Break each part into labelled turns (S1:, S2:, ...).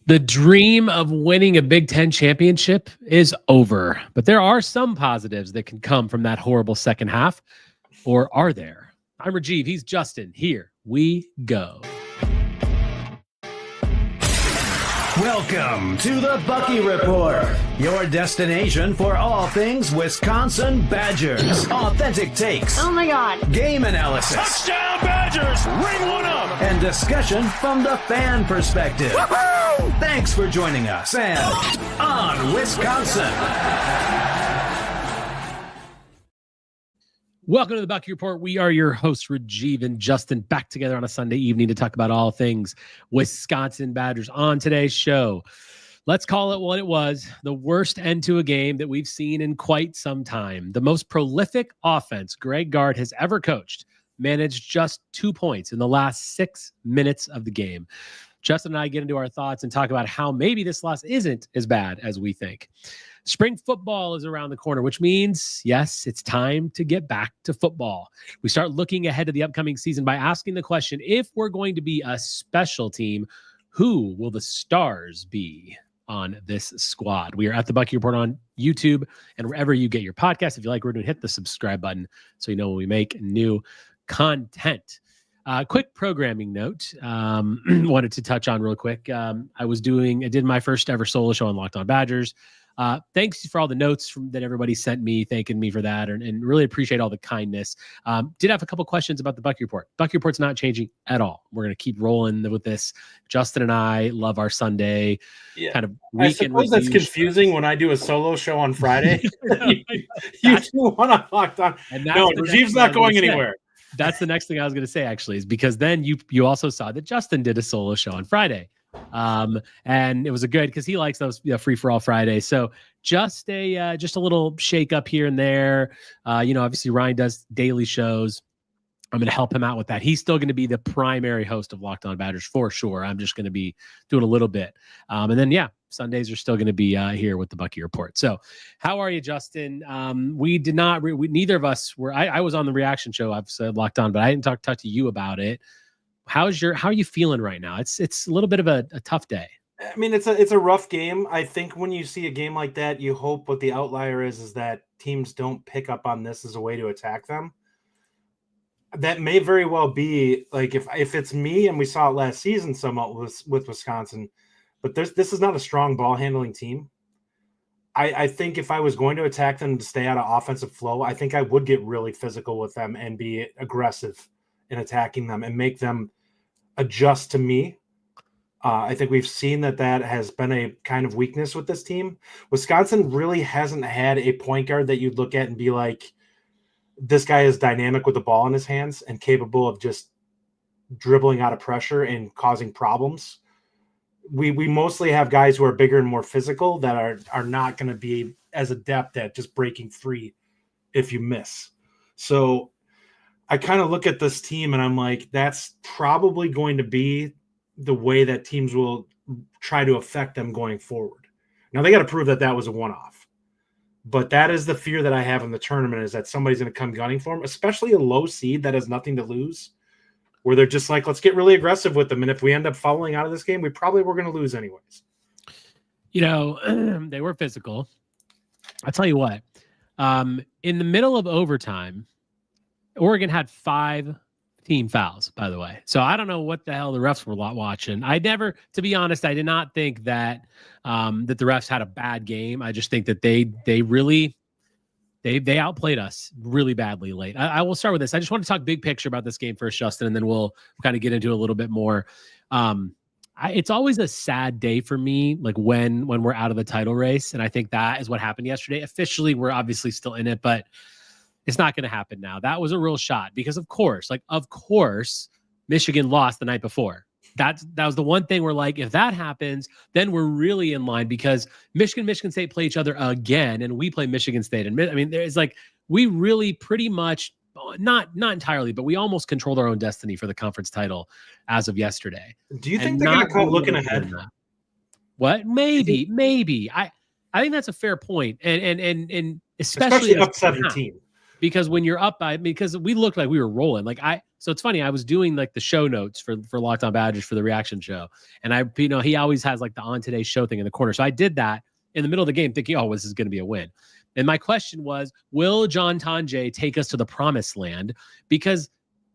S1: The dream of winning a Big Ten championship is over, but there are some positives that can come from that horrible second half. Or are there? I'm Rajiv. He's Justin. Here we go.
S2: Welcome to the Bucky Report, your destination for all things Wisconsin Badgers. Authentic takes.
S3: Oh my God.
S2: Game analysis.
S4: Touchdown Badgers! Ring one up!
S2: And discussion from the fan perspective.
S4: Woo-hoo!
S2: Thanks for joining us and on Wisconsin.
S1: Welcome to the Bucky Report. We are your hosts, Rajiv and Justin, back together on a Sunday evening to talk about all things Wisconsin Badgers. On today's show, let's call it what it was, the worst end to a game that we've seen in quite some time. The most prolific offense Greg Gard has ever coached managed just 2 points in the last 6 minutes of the game. Justin and I get into our thoughts and talk about how maybe this loss isn't as bad as we think. Spring football is around the corner, which means, yes, it's time to get back to football. We start looking ahead to the upcoming season by asking the question, if we're going to be a special team, who will the stars be on this squad? We are at the Bucky Report on YouTube and wherever you get your podcast. If you like, we're going to hit the subscribe button so you know when we make new content. Quick programming note, wanted to touch on real quick. I did my first ever solo show on Locked On Badgers. Thanks for all the notes that everybody sent me, thanking me for that, and really appreciate all the kindness. Did have a couple questions about the Bucky Report. Bucky Report's not changing at all. We're going to keep rolling with this. Justin and I love our Sunday kind of weekend.
S5: I suppose that's confusing when I do a solo show on Friday. you do one on Locked On. No, Rajiv's not going anywhere.
S1: That's the next thing I was going to say, actually, is because then you also saw that Justin did a solo show on Friday. And it was a good, because he likes those free for all Fridays. So just a little shake up here and there. Obviously Ryan does daily shows. I'm going to help him out with that. He's still going to be the primary host of Locked On Badgers for sure. I'm just going to be doing a little bit. And then, Sundays are still going to be here with the Bucky Report. So how are you, Justin? We did not, neither of us were, I was on the reaction show. I've said Locked On, but I didn't talk to you about it. How are you feeling right now? It's a little bit of a tough day.
S5: I mean, it's a rough game. I think when you see a game like that, you hope what the outlier is that teams don't pick up on this as a way to attack them. That may very well be, like, if it's me, and we saw it last season somewhat with Wisconsin, but this is not a strong ball handling team. I think if I was going to attack them to stay out of offensive flow, I think I would get really physical with them and be aggressive in attacking them and make them adjust to me. I think we've seen that has been a kind of weakness with this team. Wisconsin really hasn't had a point guard that you'd look at and be like, this guy is dynamic with the ball in his hands and capable of just dribbling out of pressure and causing problems. We mostly have guys who are bigger and more physical that are not going to be as adept at just breaking free if you miss. So I kind of look at this team and I'm like, that's probably going to be the way that teams will try to affect them going forward. Now they got to prove that was a one-off, but that is the fear that I have in the tournament, is that somebody's going to come gunning for them, especially a low seed that has nothing to lose, where they're just like, let's get really aggressive with them. And if we end up fouling out of this game, we probably were going to lose anyways.
S1: They were physical. I'll tell you what, in the middle of overtime, Oregon had 5 team fouls, by the way. So I don't know what the hell the refs were watching. To be honest, I did not think that the refs had a bad game. I just think that they really outplayed us really badly late. I will start with this. I just want to talk big picture about this game first, Justin, and then we'll kind of get into a little bit more. It's always a sad day for me, like when we're out of the title race, and I think that is what happened yesterday. Officially, we're obviously still in it, but it's not going to happen now. That was a real shot because, of course, Michigan lost the night before. That was the one thing we're like, if that happens, then we're really in line, because Michigan State play each other again, and we play Michigan State. And I mean, there's we really pretty much, not entirely, but we almost controlled our own destiny for the conference title as of yesterday.
S5: Do you think they're going to come looking ahead?
S1: What? Maybe. I think that's a fair point, and especially
S5: up 17.
S1: Because when you're up by, because we looked like we were rolling. Like So it's funny. I was doing like the show notes for Locked On Badgers for the reaction show, and he always has like the On Today show thing in the corner. So I did that in the middle of the game, thinking, oh, this is going to be a win. And my question was, will John Tonje take us to the promised land? Because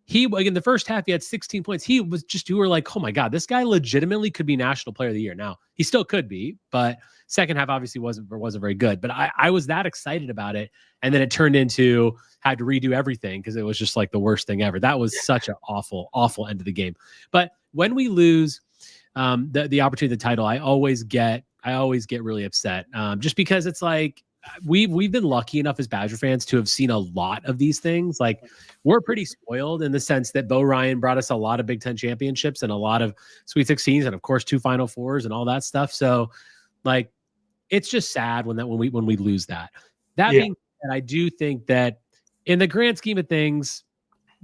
S1: in the first half, he had 16 points. You were like, oh my God, this guy legitimately could be National Player of the Year. Now, he still could be, but second half obviously wasn't very good. But I was that excited about it. And then it turned into had to redo everything because it was just like the worst thing ever. That was such an awful, awful end of the game. But when we lose the opportunity, the title, I always get really upset just because it's like, we've been lucky enough as Badger fans to have seen a lot of these things. Like, we're pretty spoiled in the sense that Bo Ryan brought us a lot of Big Ten championships and a lot of Sweet 16s and of course 2 Final Fours and all that stuff. So like, it's just sad when we lose that. That being said, I do think that in the grand scheme of things,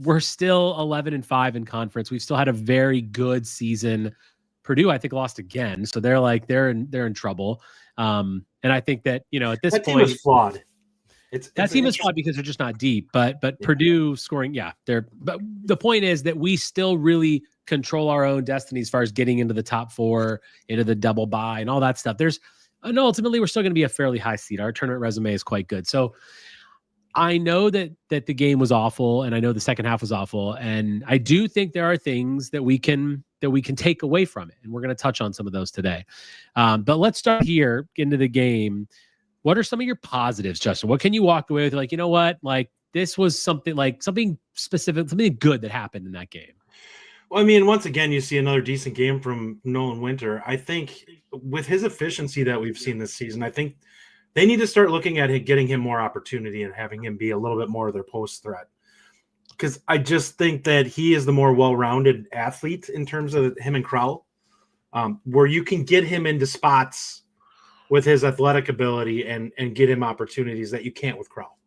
S1: we're still 11-5 in conference. We've still had a very good season. Purdue, I think, lost again, so they're in trouble. And I think that, at this point,
S5: team is flawed.
S1: That team is flawed because they're just not deep. But Purdue scoring, but the point is that we still really control our own destiny as far as getting into the top 4, into the double bye, and all that stuff. Ultimately, we're still going to be a fairly high seed. Our tournament resume is quite good. So I know that the game was awful, and I know the second half was awful, and I do think there are things that we can take away from it, and we're going to touch on some of those today. But let's start here into the game. What are some of your positives, Justin? What can you walk away with? Like, you know what? Like, this was something specific, something good that happened in that game.
S5: Well, I mean, once again, you see another decent game from Nolan Winter. I think with his efficiency that we've seen this season, I think they need to start looking at getting him more opportunity and having him be a little bit more of their post threat. Because I just think that he is the more well-rounded athlete in terms of him and Crowell, where you can get him into spots with his athletic ability and get him opportunities that you can't with Crowell.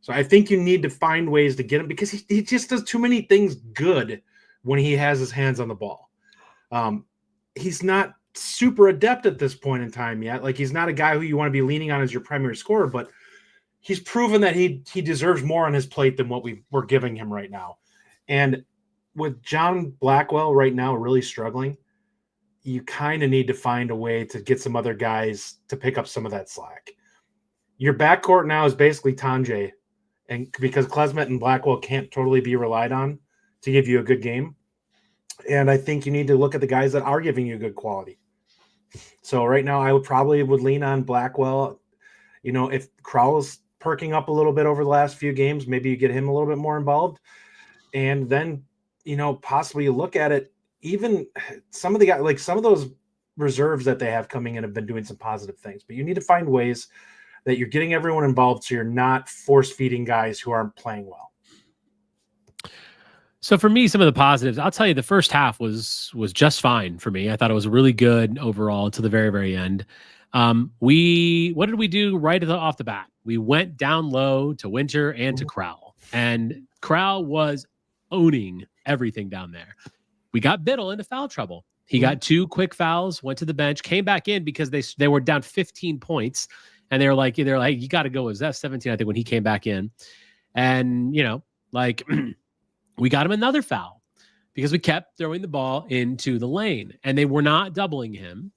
S5: So I think you need to find ways to get him because he just does too many things good when he has his hands on the ball. He's not super adept at this point in time yet. Like, he's not a guy who you want to be leaning on as your primary scorer, but he's proven that he deserves more on his plate than what we're giving him right now. And with John Blackwell right now really struggling, you kind of need to find a way to get some other guys to pick up some of that slack. Your backcourt now is basically Tonje, and because Klesmet and Blackwell can't totally be relied on to give you a good game. And I think you need to look at the guys that are giving you good quality. So right now I would lean on Blackwell. If Crowell's perking up a little bit over the last few games, maybe you get him a little bit more involved. And then, possibly you look at it, even some of the guys, like some of those reserves that they have coming in have been doing some positive things, but you need to find ways that you're getting everyone involved so you're not force feeding guys who aren't playing well.
S1: So for me, some of the positives, I'll tell you, the first half was just fine for me. I thought it was really good overall to the very, very end. What did we do right off the bat? We went down low to Winter and to Crowell, and Crowell was owning everything down there. We got Biddle into foul trouble. He got 2 quick fouls, went to the bench, came back in because they were down 15 points, and they're like, you got to go. It was F17, I think, when he came back in, and we got him another foul because we kept throwing the ball into the lane, and they were not doubling him.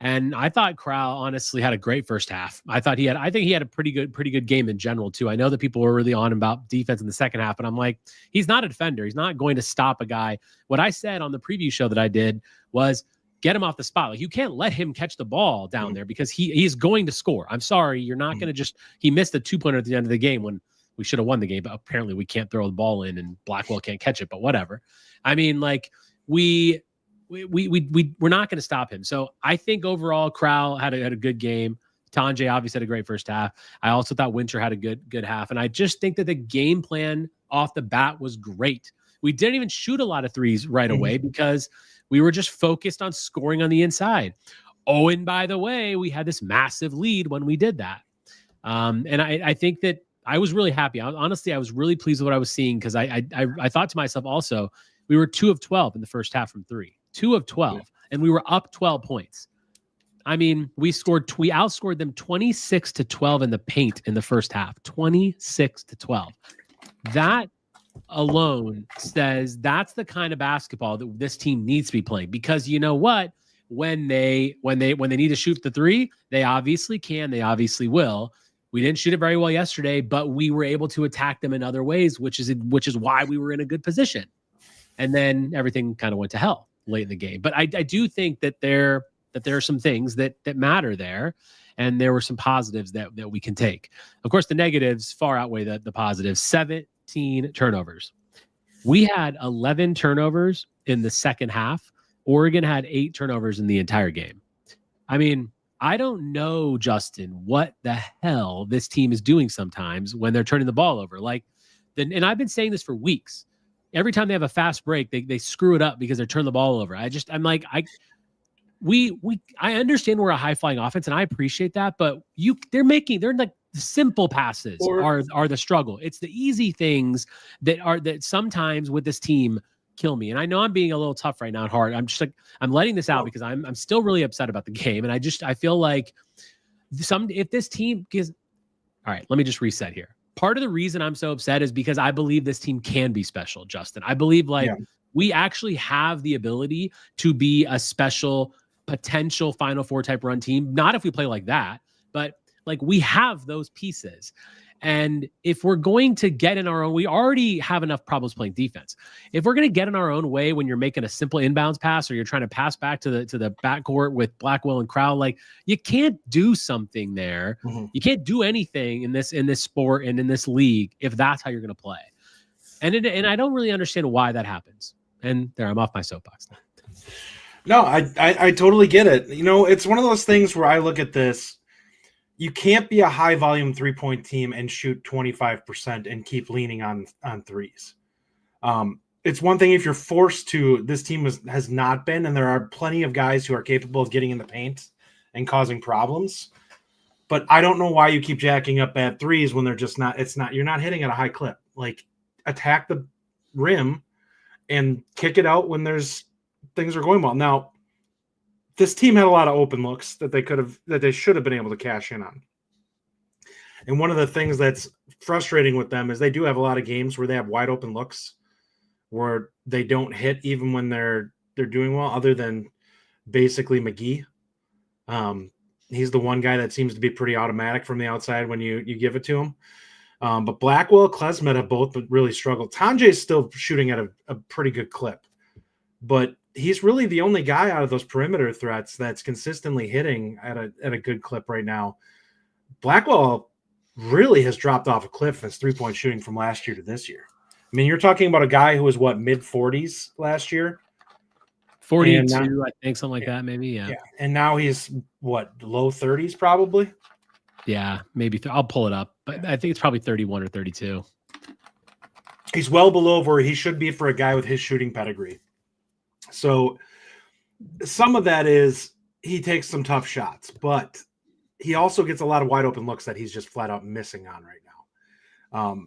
S1: And I thought Crowell honestly had a great first half. I think he had a pretty good game in general too. I know that people were really on about defense in the second half, but I'm like, he's not a defender. He's not going to stop a guy. What I said on the preview show that I did was get him off the spot. Like, you can't let him catch the ball down there because he's going to score. I'm sorry. You're not going to he missed a 2-pointer at the end of the game when we should have won the game, but apparently we can't throw the ball in and Blackwell can't catch it, but whatever. I mean, like, we're not going to stop him. So I think overall Crowell had a good game. Tonje obviously had a great first half. I also thought Winter had a good half. And I just think that the game plan off the bat was great. We didn't even shoot a lot of threes right away because we were just focused on scoring on the inside. Oh, and by the way, we had this massive lead when we did that. And I think that I was really happy. Honestly, I was really pleased with what I was seeing because I thought to myself also, we were 2 of 12 in the first half from 3. 2 of 12, and we were up 12 points. I mean, we outscored them 26-12 in the paint in the first half. 26-12. That alone says that's the kind of basketball that this team needs to be playing, because you know what? When they need to shoot the three, they obviously can, they obviously will. We didn't shoot it very well yesterday, but we were able to attack them in other ways, which is why we were in a good position. And then everything kind of went to hell late in the game. But I do think that there are some things that matter there, and there were some positives that we can take. Of course, the negatives far outweigh the positives. 17 turnovers. We had 11 turnovers in the second half. Oregon had 8 turnovers in the entire game. I mean, I don't know, Justin, what the hell this team is doing sometimes when they're turning the ball over. And I've been saying this for weeks. Every time they have a fast break, they screw it up because they're turning the ball over. I understand we're a high flying offense, and I appreciate that, but they're like simple passes are the struggle. It's the easy things that sometimes with this team kill me. And I know I'm being a little tough right now and hard. I'm just I'm letting this out because I'm still really upset about the game. And I feel like if this team gives, all right, let me just reset here. Part of the reason I'm so upset is because I believe this team can be special, Justin. I believe we actually have the ability to be a special potential Final Four type run team. Not if we play like that, but we have those pieces. And if we're going to get in our own, we already have enough problems playing defense. If we're going to get in our own way when you're making a simple inbounds pass or you're trying to pass back to the backcourt with Blackwell and Crowell, you can't do something there. Mm-hmm. You can't do anything in this sport and in this league if that's how you're going to play. And I don't really understand why that happens. And there, I'm off my soapbox now.
S5: No, I totally get it. It's one of those things where I look at this. You can't be a high volume 3-point team and shoot 25% and keep leaning on threes. It's one thing if you're forced to. This team has not been, and there are plenty of guys who are capable of getting in the paint and causing problems. But I don't know why you keep jacking up bad threes when they're just not. You're not hitting at a high clip. Attack the rim and kick it out when things are going well. Now, this team had a lot of open looks that they should have been able to cash in on. And one of the things that's frustrating with them is they do have a lot of games where they have wide open looks where they don't hit even when they're doing well, other than basically McGee. He's the one guy that seems to be pretty automatic from the outside when you give it to him. But Blackwell, Klesmet have both really struggled. Tanjay's still shooting at a pretty good clip, but he's really the only guy out of those perimeter threats that's consistently hitting at a good clip right now. Blackwell really has dropped off a cliff as 3-point shooting from last year to this year. I mean, you're talking about a guy who was mid 40s last year,
S1: 42, I think, something like that, maybe. Yeah.
S5: And now he's low 30s probably.
S1: Yeah, maybe. I'll pull it up, but I think it's probably 31 or 32.
S5: He's well below where he should be for a guy with his shooting pedigree. So some of that is he takes some tough shots, but he also gets a lot of wide open looks that he's just flat out missing on right now.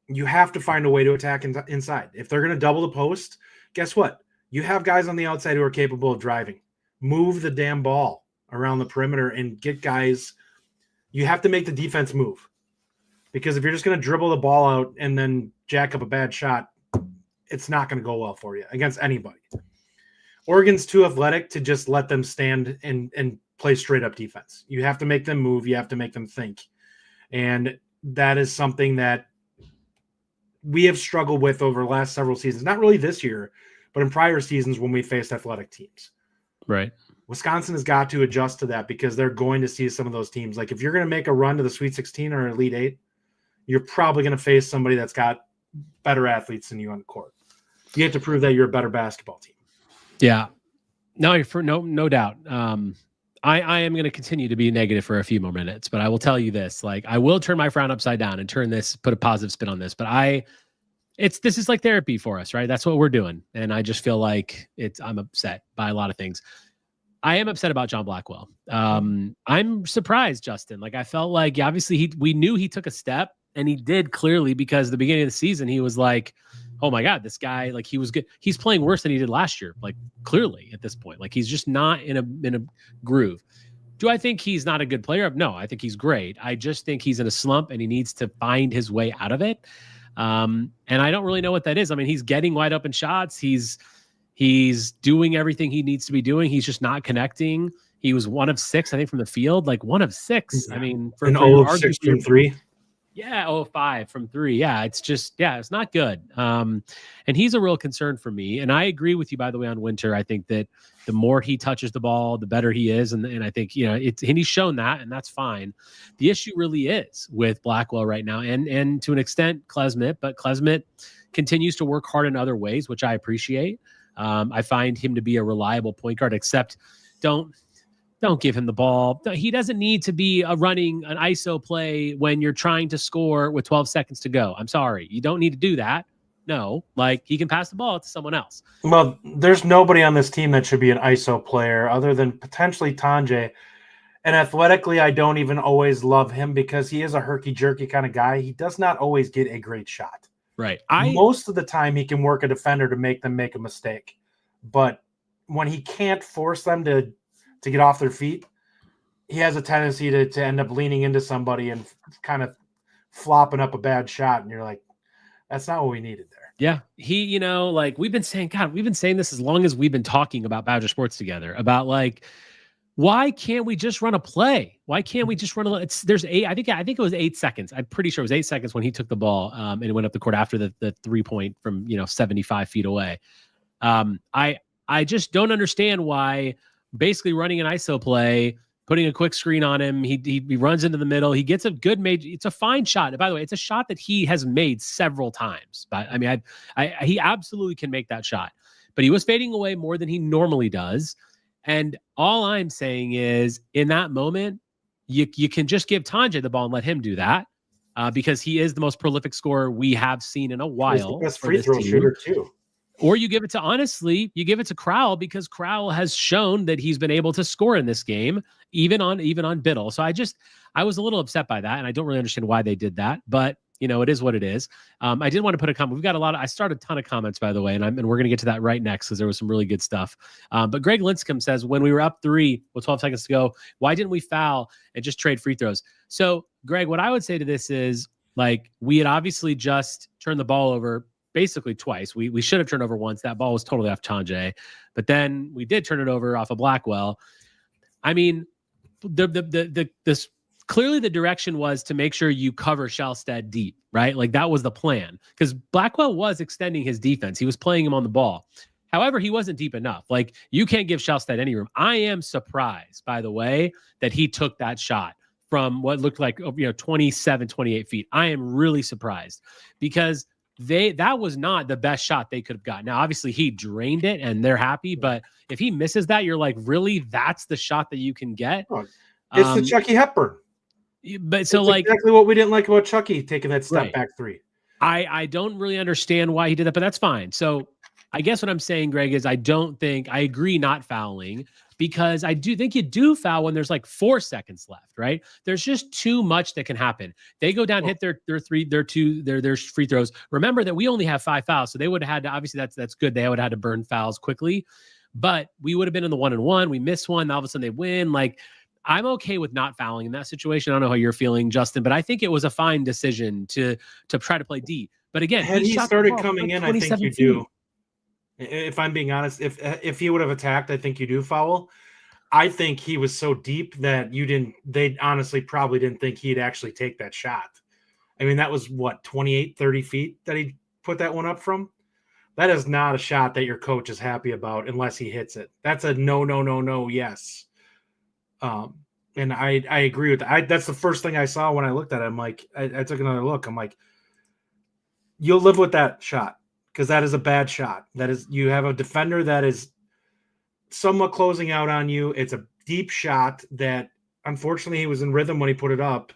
S5: You have to find a way to attack inside. If they're going to double the post, guess what? You have guys on the outside who are capable of driving. Move the damn ball around the perimeter and get guys. You have to make the defense move, because if you're just going to dribble the ball out and then jack up a bad shot, it's not going to go well for you against anybody. Oregon's too athletic to just let them stand and play straight up defense. You have to make them move. You have to make them think. And that is something that we have struggled with over the last several seasons. Not really this year, but in prior seasons when we faced athletic teams.
S1: Right.
S5: Wisconsin has got to adjust to that, because they're going to see some of those teams. If you're going to make a run to the Sweet 16 or Elite 8, you're probably going to face somebody that's got better athletes than you on the court. You have to prove that you're a better basketball team.
S1: Yeah, no doubt. I am going to continue to be negative for a few more minutes, but I will tell you this: I will turn my frown upside down and put a positive spin on this. But this is like therapy for us, right? That's what we're doing, and I just feel like I'm upset by a lot of things. I am upset about John Blackwell. I'm surprised, Justin. I felt like obviously we knew he took a step, and he did clearly, because at the beginning of the season he was like, oh my God, this guy, he was good. He's playing worse than he did last year. Clearly at this point, he's just not in a groove. Do I think he's not a good player? No, I think he's great. I just think he's in a slump and he needs to find his way out of it. And I don't really know what that is. I mean, he's getting wide open shots. He's doing everything he needs to be doing. He's just not connecting. He was 1 of 6, I think, from the field. Like 1 of 6. I mean,
S5: for 0 of 6 from 3.
S1: Yeah, 0 of 5 from 3. Yeah, it's not good. And he's a real concern for me. And I agree with you, by the way, on Winter. I think that the more he touches the ball, the better he is. And I think, and he's shown that, and that's fine. The issue really is with Blackwell right now, and to an extent Klesmit, but Klesmit continues to work hard in other ways, which I appreciate. I find him to be a reliable point guard, except don't give him the ball. He doesn't need to be running an ISO play when you're trying to score with 12 seconds to go. I'm sorry. You don't need to do that. No, like he can pass the ball to someone else.
S5: Well, there's nobody on this team that should be an ISO player other than potentially Tanjay. And athletically, I don't even always love him because he is a herky-jerky kind of guy. He does not always get a great shot.
S1: Right.
S5: Most of the time, he can work a defender to make them make a mistake. But when he can't force them to get off their feet, he has a tendency to end up leaning into somebody and kind of flopping up a bad shot. And you're like, that's not what we needed there.
S1: Yeah. He, like we've been saying this as long as we've been talking about Badger Sports together, about like, why can't we just run a play? Why can't we just run I think it was 8 seconds. I'm pretty sure it was 8 seconds when he took the ball and it went up the court after the 3-point from, 75 feet away. I just don't understand why basically running an ISO play, putting a quick screen on him, he runs into the middle. He gets a good it's a fine shot. And by the way, it's a shot that he has made several times. But I mean, he absolutely can make that shot. But he was fading away more than he normally does. And all I'm saying is, in that moment, you can just give Tanjay the ball and let him do that because he is the most prolific scorer we have seen in a while.
S5: He's the best free throw shooter too.
S1: Or you give it to Crowell, because Crowell has shown that he's been able to score in this game, even on Biddle. So I was a little upset by that, and I don't really understand why they did that, but it is what it is. I did want to put a comment. We've got I started a ton of comments, by the way, and we're going to get to that right next because there was some really good stuff. But Greg Linscomb says, when we were up 3 with 12 seconds to go, why didn't we foul and just trade free throws? So Greg, what I would say to this is, like, we had obviously just turned the ball over basically twice. We should have turned over once. That ball was totally off Tanjay, but then we did turn it over off of Blackwell. I mean, this clearly the direction was to make sure you cover Shelstad deep, right? Like that was the plan, because Blackwell was extending his defense. He was playing him on the ball. However, he wasn't deep enough. Like, you can't give Shelstad any room. I am surprised, by the way, that he took that shot from what looked like 27, 28 feet. I am really surprised, because that was not the best shot they could have gotten. Now, obviously, he drained it and they're happy, but if he misses that, you're like, really? That's the shot that you can get?
S5: It's the Chucky Hepburn.
S1: But so,
S5: it's
S1: like,
S5: exactly what we didn't like about Chucky taking that step back 3.
S1: I don't really understand why he did that, but that's fine. So I guess what I'm saying, Greg, is I agree not fouling, because I do think you do foul when there's like 4 seconds left, right? There's just too much that can happen. They go down, hit their free throws. Remember that we only have 5 fouls, so they would have had to, obviously that's good. They would have had to burn fouls quickly, but we would have been in the 1-and-1. We missed one. All of a sudden they win. Like, I'm okay with not fouling in that situation. I don't know how you're feeling, Justin, but I think it was a fine decision to try to play D. But again,
S5: had he started coming in, I think you do. If I'm being honest, if he would have attacked, I think you do foul. I think he was so deep that they honestly probably didn't think he'd actually take that shot. I mean, that was 28, 30 feet that he put that one up from. That is not a shot that your coach is happy about unless he hits it. That's a no, yes. And I agree with that. That's the first thing I saw when I looked at it. I'm like, I took another look. I'm like, you'll live with that shot, because that is a bad shot. That is, you have a defender that is somewhat closing out on you. It's a deep shot that, unfortunately, he was in rhythm when he put it up,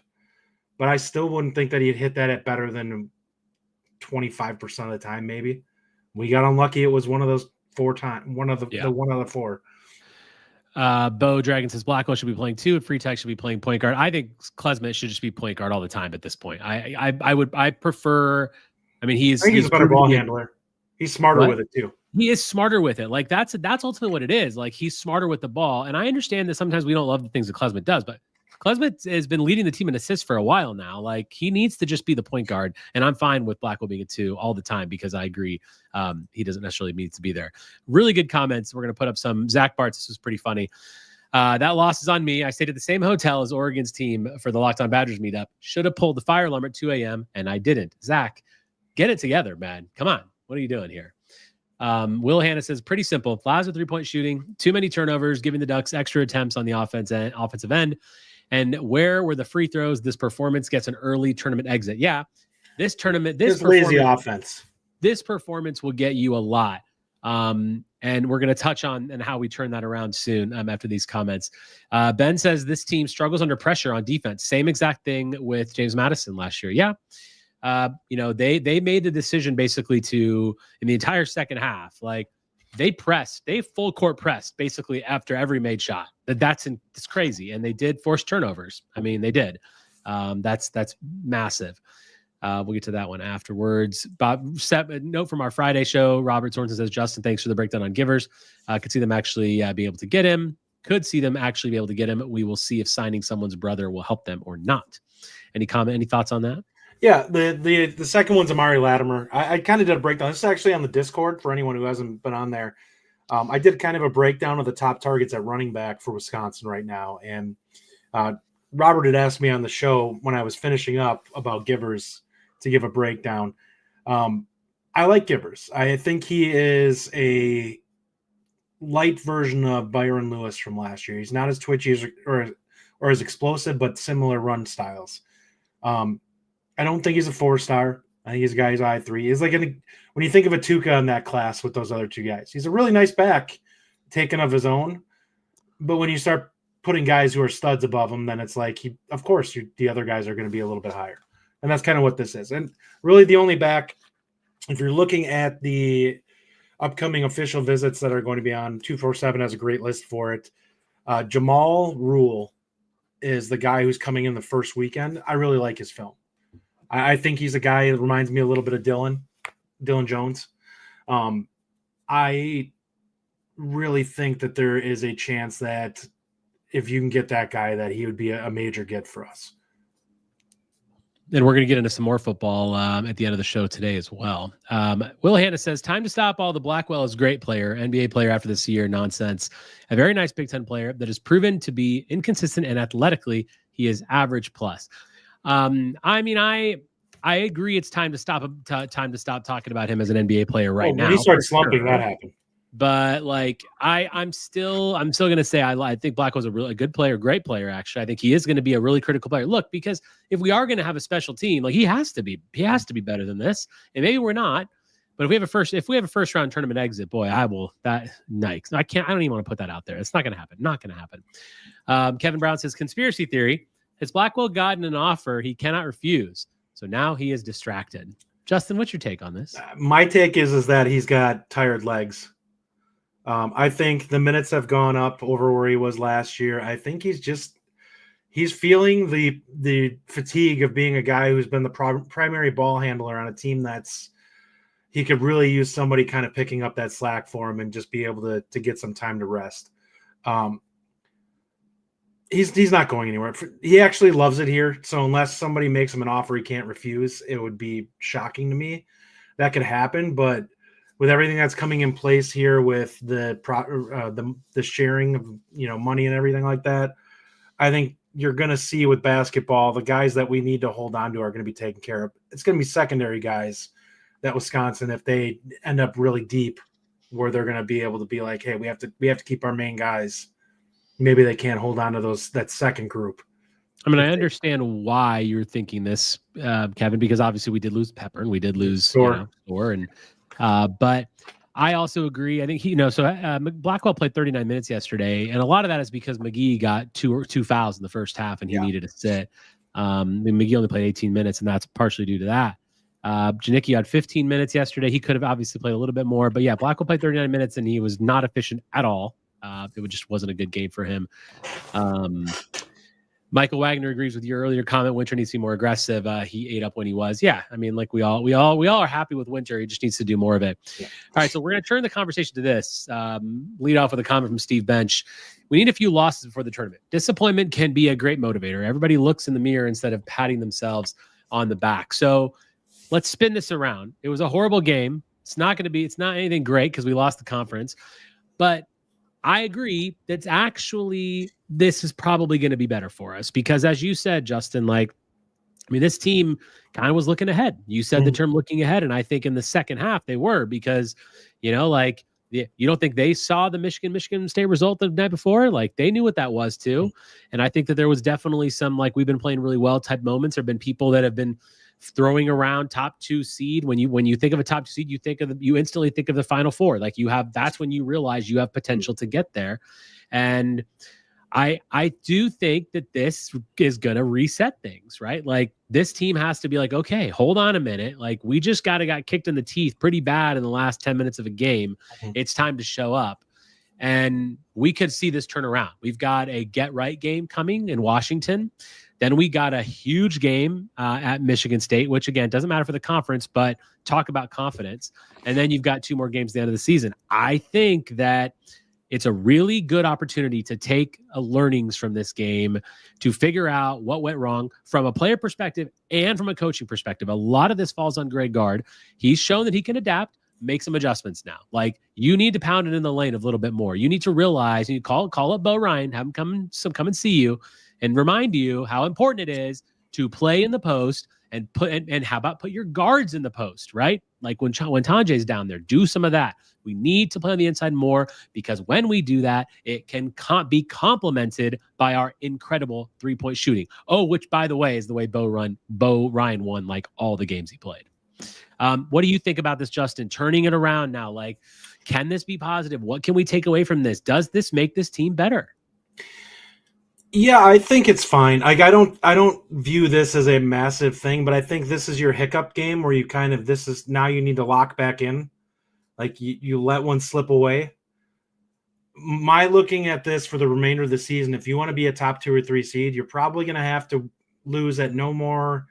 S5: but I still wouldn't think that he'd hit that at better than 25% of the time. Maybe we got unlucky. It was one of those 4 times, one of the 4.
S1: Bo Dragon says Blackwell should be playing 2 and Free Tech should be playing point guard. I think Klesmit should just be point guard all the time at this point. I prefer. I mean, he's
S5: a better ball handler. He's smarter with it too.
S1: He is smarter with it. Like, that's ultimately what it is. Like, he's smarter with the ball. And I understand that sometimes we don't love the things that Klesmit does, but Klesmith has been leading the team in assists for a while now. Like, he needs to just be the point guard, and I'm fine with Blackwell being a 2 all the time because I agree he doesn't necessarily need to be there. Really good comments. We're going to put up some. Zach Bartz, this was pretty funny. That loss is on me. I stayed at the same hotel as Oregon's team for the Locked On Badgers meetup. Should have pulled the fire alarm at 2 a.m., and I didn't. Zach, get it together, man. Come on. What are you doing here? Will Hanna says, pretty simple. Plaza 3-point shooting, too many turnovers, giving the Ducks extra attempts on the offensive end. And where were the free throws? This performance gets an early tournament exit. Yeah, this
S5: lazy offense.
S1: This performance will get you a lot. And we're going to touch on and how we turn that around soon after these comments. Ben says this team struggles under pressure on defense. Same exact thing with James Madison last year. Yeah. They made the decision basically to, in the entire second half, like they full court pressed basically after every made shot. It's crazy. And they did force turnovers. I mean, they did. That's massive. We'll get to that one afterwards. Bob, note from our Friday show, Robert Sorensen says, Justin, thanks for the breakdown on Givers. Could see them actually be able to get him. We will see if signing someone's brother will help them or not. Any thoughts on that?
S5: Yeah, the second one's Amari Latimer. I kind of did a breakdown. This is actually on the Discord for anyone who hasn't been on there. I did kind of a breakdown of the top targets at running back for Wisconsin right now. And Robert had asked me on the show when I was finishing up about Givers to give a breakdown. I like Givers. I think he is a light version of Byron Lewis from last year. He's not as twitchy or as explosive, but similar run styles. I don't think he's a 4-star. I think he's a guy who's I3. He's like when you think of a Tuca in that class with those other two guys, he's a really nice back, taken of his own. But when you start putting guys who are studs above him, then it's like the other guys are going to be a little bit higher. And that's kind of what this is. And really the only back, if you're looking at the upcoming official visits that are going to be on, 247 has a great list for it. Jamal Rule is the guy who's coming in the first weekend. I really like his film. I think he's a guy that reminds me a little bit of Dylan Jones. I really think that there is a chance that if you can get that guy, that he would be a major get for us.
S1: And we're going to get into some more football at the end of the show today as well. Will Hanna says, time to stop all the Blackwell is great player, NBA player after this year nonsense. A very nice Big Ten player that has proven to be inconsistent, and athletically, he is average plus. I agree. It's time to stop talking about him as an NBA player now.
S5: When he starts slumping, that happened.
S1: But I'm still going to say I think Blackwell's a really good player, great player. Actually, I think he is going to be a really critical player. Look, because if we are going to have a special team, he has to be better than this. And maybe we're not. But if we have a first round tournament exit, boy, I will. That nice. I don't even want to put that out there. It's not going to happen. Not going to happen. Kevin Brown says, conspiracy theory: has Blackwell gotten an offer he cannot refuse? So now he is distracted. Justin, what's your take on this?
S5: My take is that he's got tired legs. I think the minutes have gone up over where he was last year. I think he's feeling the fatigue of being a guy who's been the primary ball handler on a team he could really use somebody kind of picking up that slack for him and just be able to get some time to rest. He's not going anywhere. He actually loves it here. So unless somebody makes him an offer he can't refuse, it would be shocking to me. That could happen, but with everything that's coming in place here with the sharing of money and everything like that, I think you're going to see with basketball, the guys that we need to hold on to are going to be taken care of. It's going to be secondary guys that Wisconsin, if they end up really deep, where they're going to be able to be like, hey, we have to keep our main guys. Maybe they can't hold on to that second group.
S1: I mean, I understand why you're thinking this, Kevin, because obviously we did lose Pepper and we did lose Store, and but I also agree. I think Blackwell played 39 minutes yesterday, and a lot of that is because McGee got two fouls in the first half, and he needed to sit. McGee only played 18 minutes, and that's partially due to that. Janicki had 15 minutes yesterday. He could have obviously played a little bit more, but yeah, Blackwell played 39 minutes, and he was not efficient at all. It just wasn't a good game for him. Michael Wagner agrees with your earlier comment. Winter needs to be more aggressive. He ate up when he was. Yeah, I mean, like we all are happy with Winter. He just needs to do more of it. Yeah. All right, so we're going to turn the conversation to this. Lead off with a comment from Steve Bench. We need a few losses before the tournament. Disappointment can be a great motivator. Everybody looks in the mirror instead of patting themselves on the back. So let's spin this around. It was a horrible game. It's not anything great because we lost the conference, but I agree that actually this is probably going to be better for us because, as you said, Justin, this team kind of was looking ahead. You said the term looking ahead, and I think in the second half they were because, you don't think they saw the Michigan State result the night before? Like they knew what that was too. And I think that there was definitely some we've been playing really well type moments. There have been people that have been throwing around top 2 seed. When you think of a top 2 seed, you instantly think of the Final Four. That's when you realize you have potential to get there. And I do think that this is going to reset things, right? Like this team has to be like, okay, hold on a minute. Like we just got kicked in the teeth pretty bad in the last 10 minutes of a game. It's time to show up. And we could see this turn around. We've got a get right game coming in Washington. Then we got a huge game at Michigan State, which again, doesn't matter for the conference, but talk about confidence. And then you've got 2 more games at the end of the season. I think that it's a really good opportunity to take learnings from this game to figure out what went wrong from a player perspective and from a coaching perspective. A lot of this falls on Greg Gard. He's shown that he can adapt, make some adjustments now. Like you need to pound it in the lane a little bit more. You need to realize, you call up Bo Ryan, have him come and see you and remind you how important it is to play in the post and how about put your guards in the post, right? Like when Tanjay's down there, do some of that. We need to play on the inside more because when we do that, it can be complemented by our incredible 3-point shooting. Oh, which by the way is the way Bo Ryan won like all the games he played. What do you think about this, Justin? Turning it around now, like, can this be positive? What can we take away from this? Does this make this team better?
S5: Yeah, I think it's fine. Like I don't view this as a massive thing, but I think this is your hiccup game where you now you need to lock back in. Like you let one slip away. My looking at this for the remainder of the season, if you want to be a top 2 or 3 seed, you're probably going to have to lose at no more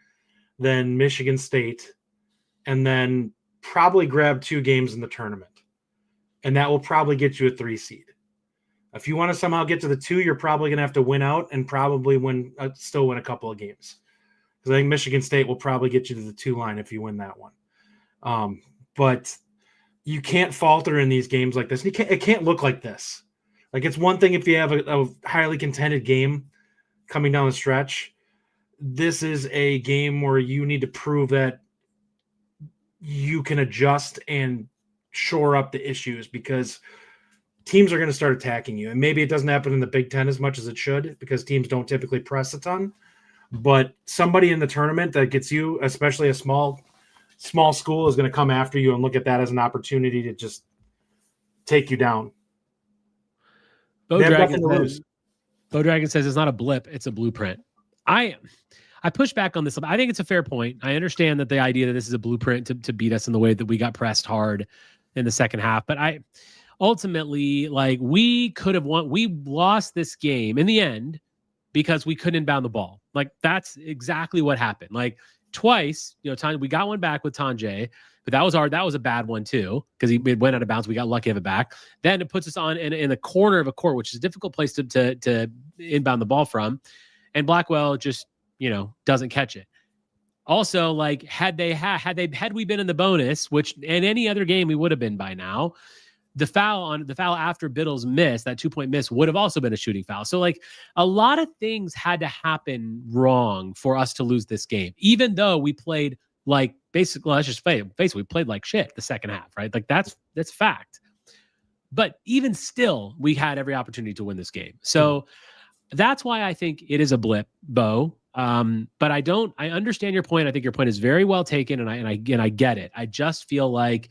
S5: than Michigan State and then probably grab 2 games in the tournament. And that will probably get you a 3 seed. If you want to somehow get to the 2, you're probably going to have to win out and probably still win a couple of games. Because I think Michigan State will probably get you to the 2 line if you win that one. But you can't falter in these games like this. It can't look like this. Like it's one thing if you have a highly contended game coming down the stretch. This is a game where you need to prove that you can adjust and shore up the issues because teams are going to start attacking you. And maybe it doesn't happen in the Big Ten as much as it should because teams don't typically press a ton. But somebody in the tournament that gets you, especially a small school, is going to come after you and look at that as an opportunity to just take you down.
S1: Bo Dragon says it's not a blip, it's a blueprint. I push back on this. I think it's a fair point. I understand that the idea that this is a blueprint to beat us in the way that we got pressed hard in the second half. But ultimately, like we could have won. We lost this game in the end because we couldn't inbound the ball. Like that's exactly what happened. Like twice, we got one back with Tanjay, but that was a bad one too because he went out of bounds. We got lucky of it back. Then it puts us on in the corner of a court, which is a difficult place to inbound the ball from, and Blackwell just doesn't catch it. Also, like had we been in the bonus, which in any other game we would have been by now. The foul after Biddle's miss, that 2-point miss, would have also been a shooting foul. So like a lot of things had to happen wrong for us to lose this game, even though we played like basically we played like shit the second half, right? Like that's fact. But even still, we had every opportunity to win this game. So that's why I think it is a blip, Bo. But I understand your point. I think your point is very well taken, and I get it. I just feel like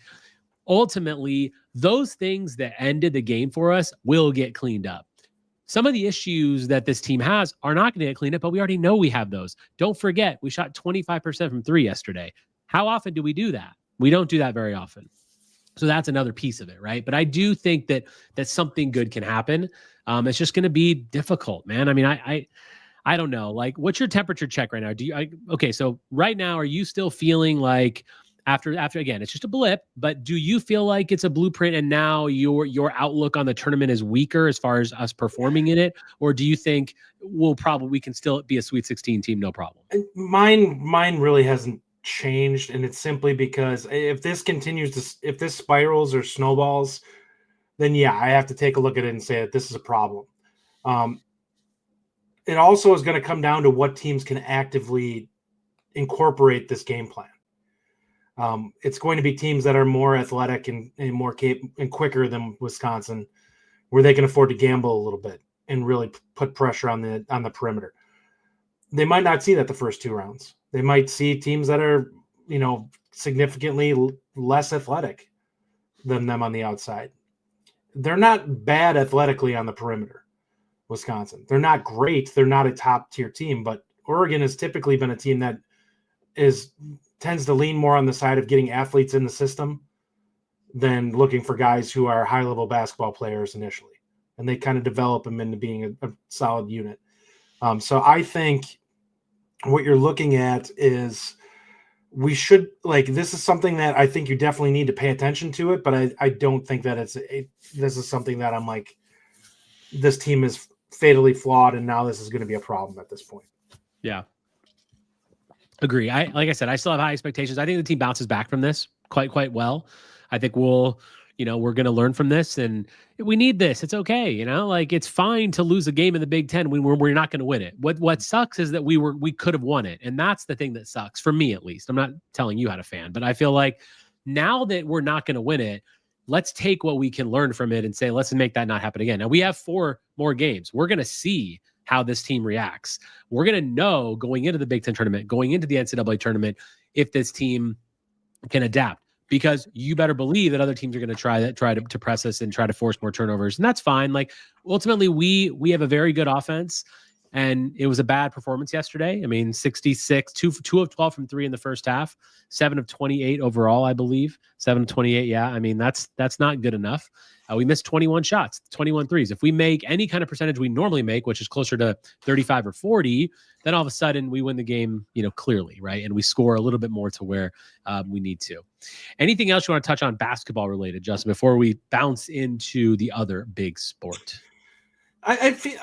S1: ultimately, those things that ended the game for us will get cleaned up. Some of the issues that this team has are not going to get cleaned up, but we already know we have those. Don't forget, we shot 25% from 3 yesterday. How often do we do that? We don't do that very often. So that's another piece of it, right? But I do think that something good can happen. It's just going to be difficult, man. I mean, I I don't know. Like, what's your temperature check right now? Okay, so right now, are you still feeling like after again, it's just a blip, but do you feel like it's a blueprint and now your outlook on the tournament is weaker as far as us performing in it? Or do you think we can still be a Sweet 16 team, no problem?
S5: Mine really hasn't changed, and it's simply because if this continues if this spirals or snowballs, then yeah, I have to take a look at it and say that this is a problem. It also is going to come down to what teams can actively incorporate this game plan. It's going to be teams that are more athletic and more and quicker than Wisconsin, where they can afford to gamble a little bit and really put pressure on the perimeter. They might not see that the first 2 rounds. They might see teams that are, significantly less athletic than them on the outside. They're not bad athletically on the perimeter, Wisconsin. They're not great. They're not a top tier team, but Oregon has typically been a team that tends to lean more on the side of getting athletes in the system than looking for guys who are high level basketball players initially. And they kind of develop them into being a solid unit. So I think what you're looking at is we should this is something that I think you definitely need to pay attention to it, but I don't think that this is something that I'm like, this team is fatally flawed and now this is going to be a problem at this point.
S1: Yeah. Agree. Like I said, I still have high expectations. I think the team bounces back from this quite well. I think we're going to learn from this, and we need this. It's okay. It's fine to lose a game in the Big Ten when we're not going to win it. What sucks is that we could have won it. And that's the thing that sucks for me, at least. I'm not telling you how to fan, but I feel like now that we're not going to win it, let's take what we can learn from it and say, let's make that not happen again. Now we have 4 more games. We're going to see how this team reacts. We're going to know going into the Big Ten tournament, going into the NCAA tournament, if this team can adapt, because you better believe that other teams are going to try to press us and try to force more turnovers. And that's fine. Like, ultimately we have a very good offense, and it was a bad performance yesterday. I mean, 66, 2 of 12 from 3 in the first half, 7 of 28 overall, I believe. 7 of 28. Yeah. I mean, that's not good enough. We missed 21 shots, 21 threes. If we make any kind of percentage we normally make, which is closer to 35 or 40, then all of a sudden we win the game, clearly, right? And we score a little bit more to where we need to. Anything else you want to touch on basketball related, Justin, before we bounce into the other big sport?
S5: I feel,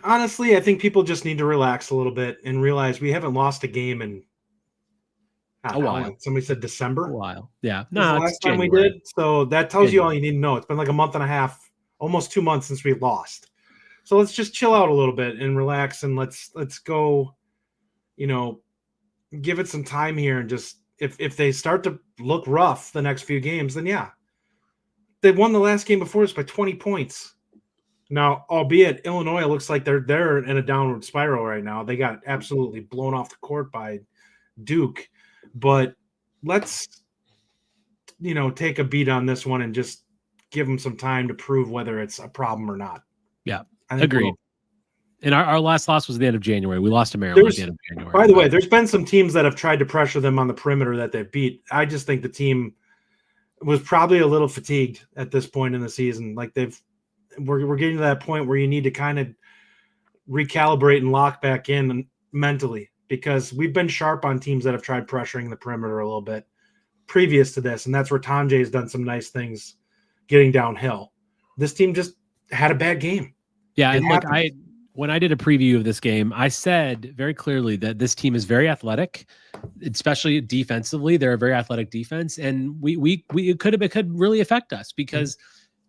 S5: honestly, I think people just need to relax a little bit and realize we haven't lost a game in
S1: a while.
S5: Somebody said December.
S1: A while. Yeah.
S5: No, last time we did. So that tells you all you need to know. It's been like a month and a half, almost 2 months since we lost. So let's just chill out a little bit and relax, and let's go, give it some time here, and just if they start to look rough the next few games, then yeah. They won the last game before us by 20 points. Now, albeit Illinois looks like they're in a downward spiral right now. They got absolutely blown off the court by Duke. But let's, take a beat on this one and just give them some time to prove whether it's a problem or not.
S1: Yeah, agreed. And our last loss was at the end of January. We lost to Maryland at the end of January.
S5: By the way, there's been some teams that have tried to pressure them on the perimeter that they've beat. I just think the team was probably a little fatigued at this point in the season. Like we're getting to that point where you need to kind of recalibrate and lock back in mentally, because we've been sharp on teams that have tried pressuring the perimeter a little bit previous to this. And that's where Tanjay has done some nice things getting downhill. This team just had a bad game.
S1: Yeah. And look, when I did a preview of this game, I said very clearly that this team is very athletic, especially defensively. They're a very athletic defense. And it could really affect us, because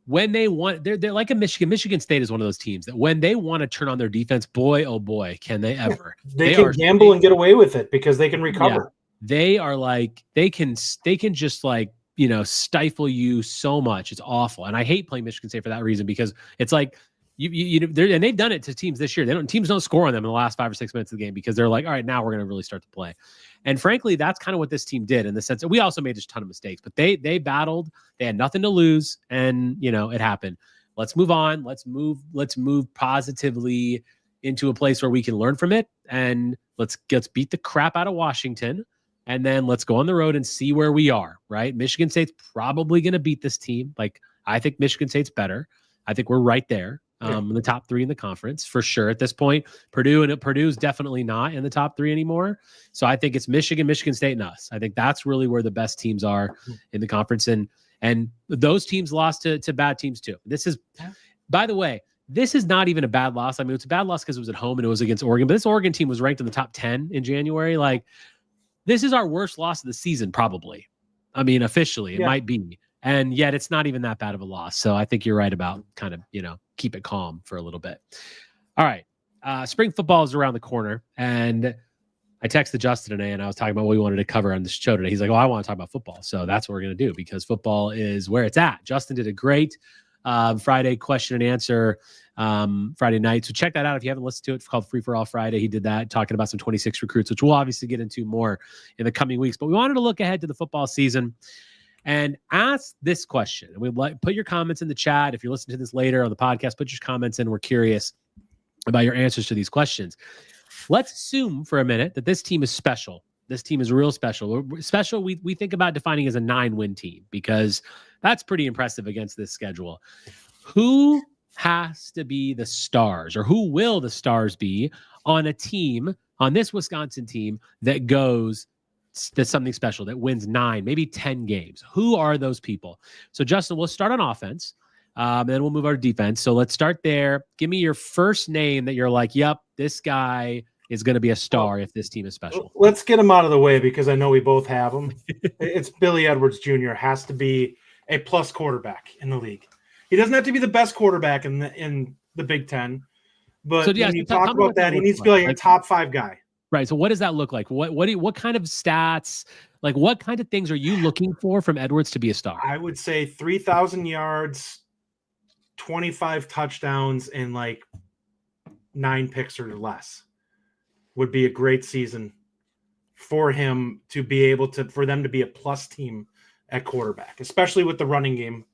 S1: when they want, they're like a Michigan State is one of those teams that when they want to turn on their defense, boy, oh boy, can they ever.
S5: They can gamble and get away with it because they can recover.
S1: Yeah, they are like, they can just like, stifle you so much. It's awful. And I hate playing Michigan State for that reason, because it's like, and they've done it to teams this year. Teams don't score on them in the last 5 or 6 minutes of the game, because they're like, all right, now we're going to really start to play. And frankly, that's kind of what this team did, in the sense that we also made a ton of mistakes, but they battled. They had nothing to lose, and it happened. Let's move on. Let's move positively into a place where we can learn from it, and let's beat the crap out of Washington, and then let's go on the road and see where we are. Right? Michigan State's probably going to beat this team. Like, I think Michigan State's better. I think we're right there. in the top 3 in the conference for sure at this point. Purdue's definitely not in the top 3 anymore. So I think it's Michigan, Michigan State, and us. I think that's really where the best teams are in the conference. And those teams lost to bad teams too. This is, by the way, this is not even a bad loss. I mean, it's a bad loss because it was at home and it was against Oregon, but this Oregon team was ranked in the top 10 in January. Like, this is our worst loss of the season, probably. I mean, officially, it might be. And yet it's not even that bad of a loss. So I think you're right about kind of, keep it calm for a little bit. All right. Spring football is around the corner. And I texted Justin today and I was talking about what we wanted to cover on the show today. He's like, I want to talk about football. So that's what we're going to do because football is where it's at. Justin did a great Friday question and answer Friday night. So check that out if you haven't listened to it. It's called Free for All Friday. He did that, talking about some 26 recruits, which we'll obviously get into more in the coming weeks. But we wanted to look ahead to the football season and ask this question. And we'd like put your comments in the chat. If you're listening to this later on the podcast, put your comments in. We're curious about your answers to these questions. Let's assume for a minute that this team is special. This team is real special. Special, we think about defining as a 9-win team because that's pretty impressive against this schedule. Who has to be the stars, or who will the stars be on a team, on this Wisconsin team that goes to something special, that wins 9, maybe 10 games? Who are those people? So, Justin, we'll start on offense, and then we'll move over to defense. So let's start there. Give me your first name that you're like, yep, this guy is going to be a star if this team is special.
S5: Let's get him out of the way because I know we both have him. It's Billy Edwards Jr. Has to be a plus quarterback in the league. He doesn't have to be the best quarterback in the Big Ten, but when you talk about that, he needs to be like a top 5 guy.
S1: Right. So what does that look like? What kind of stats, like what kind of things are you looking for from Edwards to be a star?
S5: I would say 3,000 yards, 25 touchdowns, and like 9 picks or less would be a great season for him to be able to, for them to be a plus team at quarterback, especially with the running game,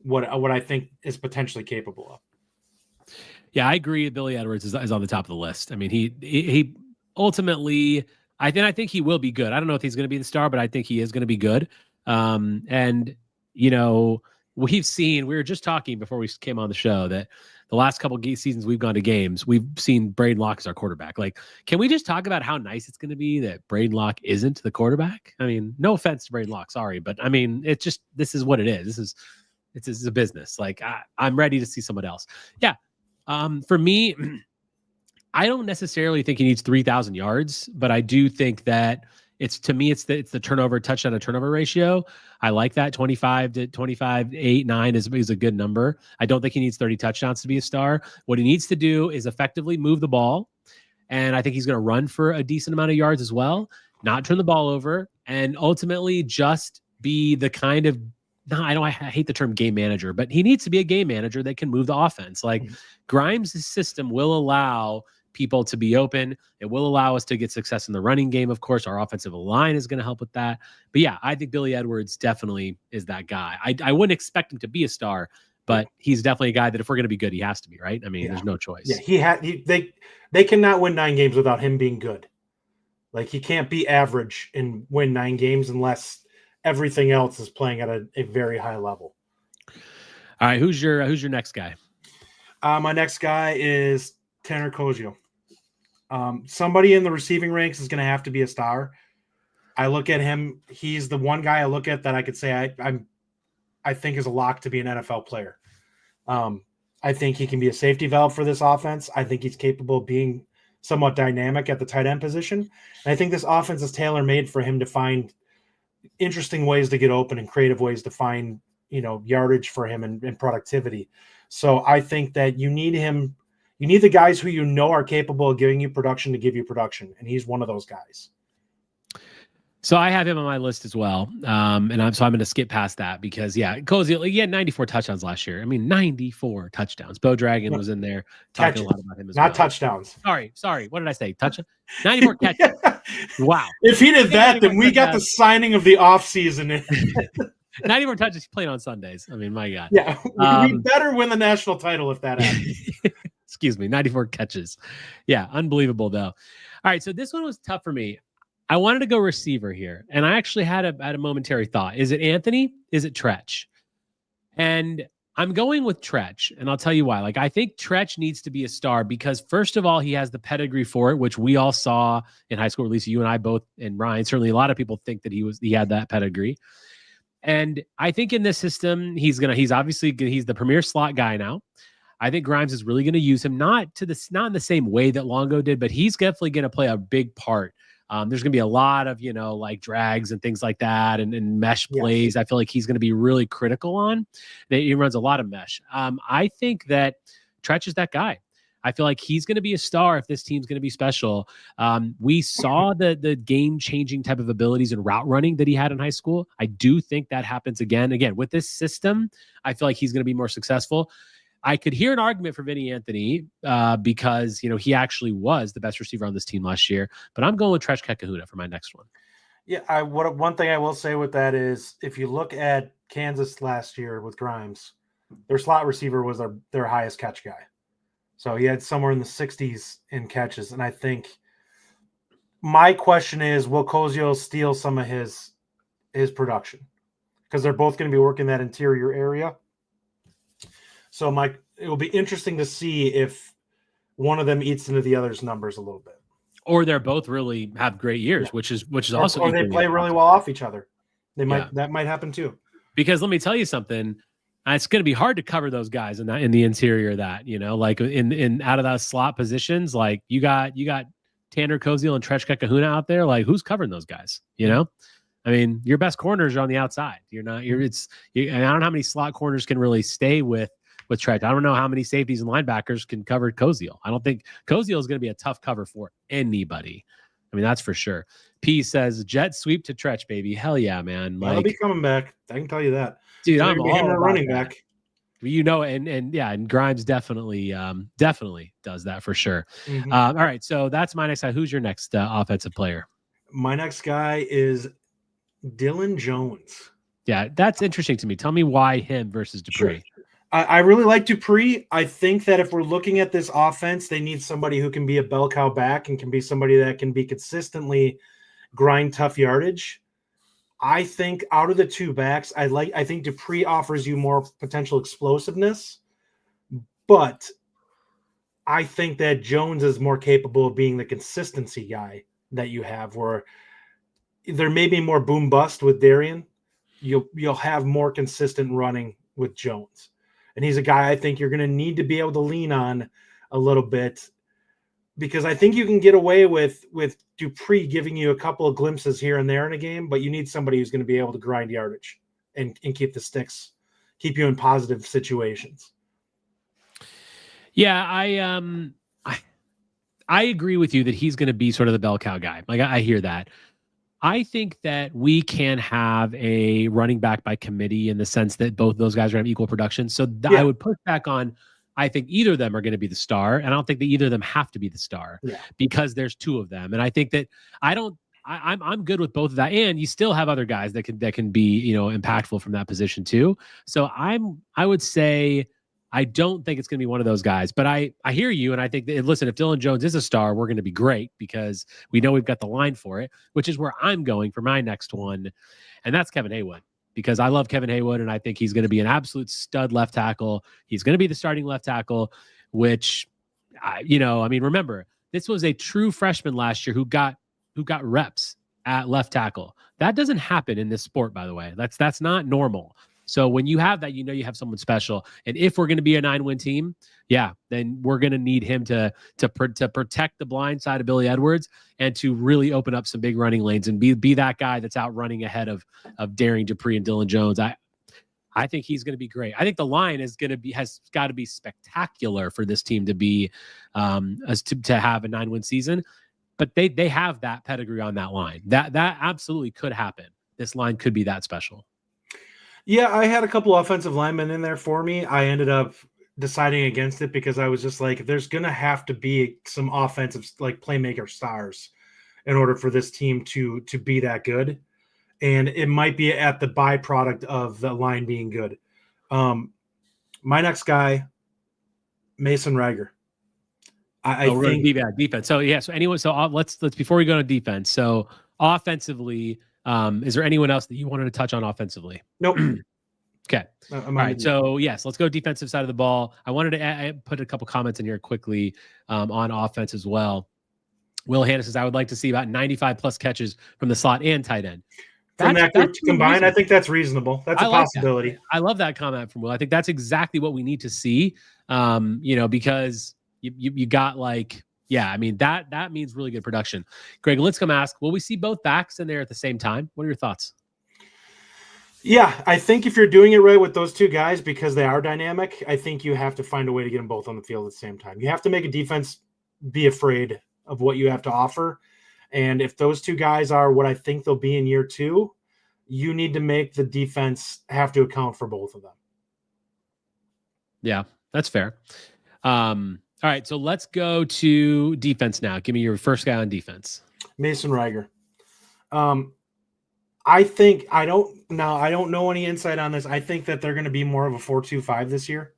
S5: what I think is potentially capable of.
S1: Yeah, I agree. Billy Edwards is on the top of the list. I mean, he ultimately, I think he will be good. I don't know if he's going to be the star, but I think he is going to be good. And we were just talking before we came on the show that the last couple of seasons we've gone to games, we've seen Braden Locke as our quarterback. Like, can we just talk about how nice it's going to be that Braden Locke isn't the quarterback? I mean, no offense to Braden Locke, sorry, but I mean, this is what it is. This is a business. Like, I'm ready to see someone else. Yeah. For me, I don't necessarily think he needs 3,000 yards, but I do think that it's the turnover, touchdown to turnover ratio. I like that 25 to 25, 8, 9 is a good number. I don't think he needs 30 touchdowns to be a star. What he needs to do is effectively move the ball. And I think he's going to run for a decent amount of yards as well, not turn the ball over, and ultimately just be the kind of, I hate the term game manager, but he needs to be a game manager that can move the offense. Like, Grimes' system will allow people to be open. It will allow us to get success in the running game. Of course, our offensive line is going to help with that. But yeah, I think Billy Edwards definitely is that guy. I wouldn't expect him to be a star, but he's definitely a guy that if we're going to be good, he has to be, right? I mean, there's no choice.
S5: Yeah, they cannot win 9 games without him being good. Like, he can't be average and win 9 games unless everything else is playing at a very high level.
S1: All right, who's your next guy?
S5: My next guy is Tanner Kozio. Somebody in the receiving ranks is going to have to be a star. I look at him. He's the one guy I look at that I could say I think is a lock to be an NFL player. I think he can be a safety valve for this offense. I think he's capable of being somewhat dynamic at the tight end position. And I think this offense is tailor-made for him to find interesting ways to get open and creative ways to find, yardage for him and productivity. So I think that you need him. You need the guys who are capable of giving you production to give you production, and he's one of those guys.
S1: So I have him on my list as well, I'm going to skip past that because, Kozio, he had 94 touchdowns last year. I mean, 94 touchdowns. Bo Dragon was in there talking a lot about him as well.
S5: Not touchdowns.
S1: Sorry. What did I say? 94 catches. Wow.
S5: If he did that, then we got the signing of the offseason.
S1: 94 touches playing on Sundays. I mean, my God.
S5: Yeah, we better win the national title if that happens.
S1: Excuse me, 94 catches. Yeah, unbelievable, though. All right, so this one was tough for me. I wanted to go receiver here, and I actually had a momentary thought. Is it Anthony? Is it Tretch? And I'm going with Tretch, and I'll tell you why. Like, I think Tretch needs to be a star because, first of all, he has the pedigree for it, which we all saw in high school. At least you and I both, and Ryan, certainly a lot of people think that he had that pedigree. And I think in this system, he's the premier slot guy now. I think Grimes is really going to use him, not in the same way that Longo did, but he's definitely going to play a big part. There's going to be a lot of, like drags and things like that and mesh plays. I feel like he's going to be really critical on. He runs a lot of mesh. I think that Tretch is that guy. I feel like he's going to be a star if this team's going to be special. We saw the game-changing type of abilities and route running that he had in high school. I do think that happens again. Again, with this system, I feel like he's going to be more successful. I could hear an argument for Vinny Anthony because, he actually was the best receiver on this team last year. But I'm going with Tretch Kahuna for my next one.
S5: Yeah, one thing I will say with that is if you look at Kansas last year with Grimes, their slot receiver was their highest catch guy. So he had somewhere in the 60s in catches. And I think my question is, will Kozio steal some of his production? Because they're both going to be working that interior area. So it will be interesting to see if one of them eats into the other's numbers a little bit.
S1: Or they're both really have great years, which is also.
S5: Or they play really well off each other. That might happen too. Because let me tell you something.
S1: It's going to be hard to cover those guys in the interior of that, like in out of those slot positions, like you got Tanner Koziel and Tretch Kahuna out there. Like who's covering those guys? I mean, your best corners are on the outside. I don't know how many slot corners can really stay with Tretch. I don't know how many safeties and linebackers can cover Koziel. I don't think Koziel is going to be a tough cover for anybody. I mean, that's for sure. P says jet sweep to Tretch, baby. Hell yeah, man.
S5: I'll be coming back. I can tell you that.
S1: Dude, I'm all about
S5: running
S1: that.
S5: back.
S1: And Grimes definitely does that for sure.
S5: Mm-hmm.
S1: All right, so that's my next guy. Who's your next offensive player?
S5: My next guy is Dylan Jones.
S1: Yeah, that's interesting to me. Tell me why him versus Dupree.
S5: Sure. I really like Dupree. I think that if we're looking at this offense, they need somebody who can be a bell cow back and can be somebody that can be consistently grind tough yardage. I think out of the two backs, I think Dupree offers you more potential explosiveness, but I think that Jones is more capable of being the consistency guy that you have, where there may be more boom bust with Darian. You'll have more consistent running with Jones. And he's a guy I think you're going to need to be able to lean on a little bit, because I think you can get away with Dupree giving you a couple of glimpses here and there in a game, but you need somebody who's going to be able to grind yardage and keep the sticks, keep you in positive situations.
S1: Yeah, I agree with you that he's going to be sort of the bell cow guy. Like I hear that. I think that we can have a running back by committee in the sense that both those guys are going to have equal production. So I would push back on, I think either of them are going to be the star. And I don't think that either of them have to be the star because there's two of them. And I think that I'm good with both of that. And you still have other guys that can be, impactful from that position too. So I would say, I don't think it's going to be one of those guys, but I hear you. And I think that, listen, if Dylan Jones is a star, we're going to be great because we know we've got the line for it, which is where I'm going for my next one. And that's Kevin Haywood, because I love Kevin Haywood. And I think he's going to be an absolute stud left tackle. He's going to be the starting left tackle, which, remember, this was a true freshman last year who got reps at left tackle. That doesn't happen in this sport, by the way. That's not normal. So when you have that, you have someone special. And if we're going to be a 9-win team, then we're going to need him to protect the blind side of Billy Edwards and to really open up some big running lanes and be that guy that's out running ahead of Daring Dupree and Dylan Jones. I think he's going to be great. I think the line has got to be spectacular for this team to be to have a 9-win season. But they have that pedigree on that line. That absolutely could happen. This line could be that special.
S5: Yeah, I had a couple offensive linemen in there for me. I ended up deciding against it because I was just like, there's going to have to be some offensive playmaker stars in order for this team to be that good. And it might be at the byproduct of the line being good. My next guy, Mason Reiger. I think
S1: defense. So let's before we go to defense. So offensively, is there anyone else that you wanted to touch on offensively?
S5: Nope.
S1: Okay. All right. So yes, let's go defensive side of the ball. I wanted to put a couple comments in here quickly on offense as well. Will Hannah says, I would like to see about 95 plus catches from the slot and tight end.
S5: From that group combined, I think that's reasonable. That's a possibility.
S1: That. I love that comment from Will. I think that's exactly what we need to see. Because you got that means really good production. Greg, let's come ask, will we see both backs in there at the same time? What are your thoughts?
S5: Yeah, I think if you're doing it right with those two guys, because they are dynamic, I think you have to find a way to get them both on the field at the same time. You have to make a defense be afraid of what you have to offer. And if those two guys are what I think they'll be in year 2, you need to make the defense have to account for both of them.
S1: Yeah, that's fair. All right, so let's go to defense now. Give me your first guy on defense.
S5: Mason Reiger. I don't know any insight on this. I think that they're going to be more of a 4-2-5 this year.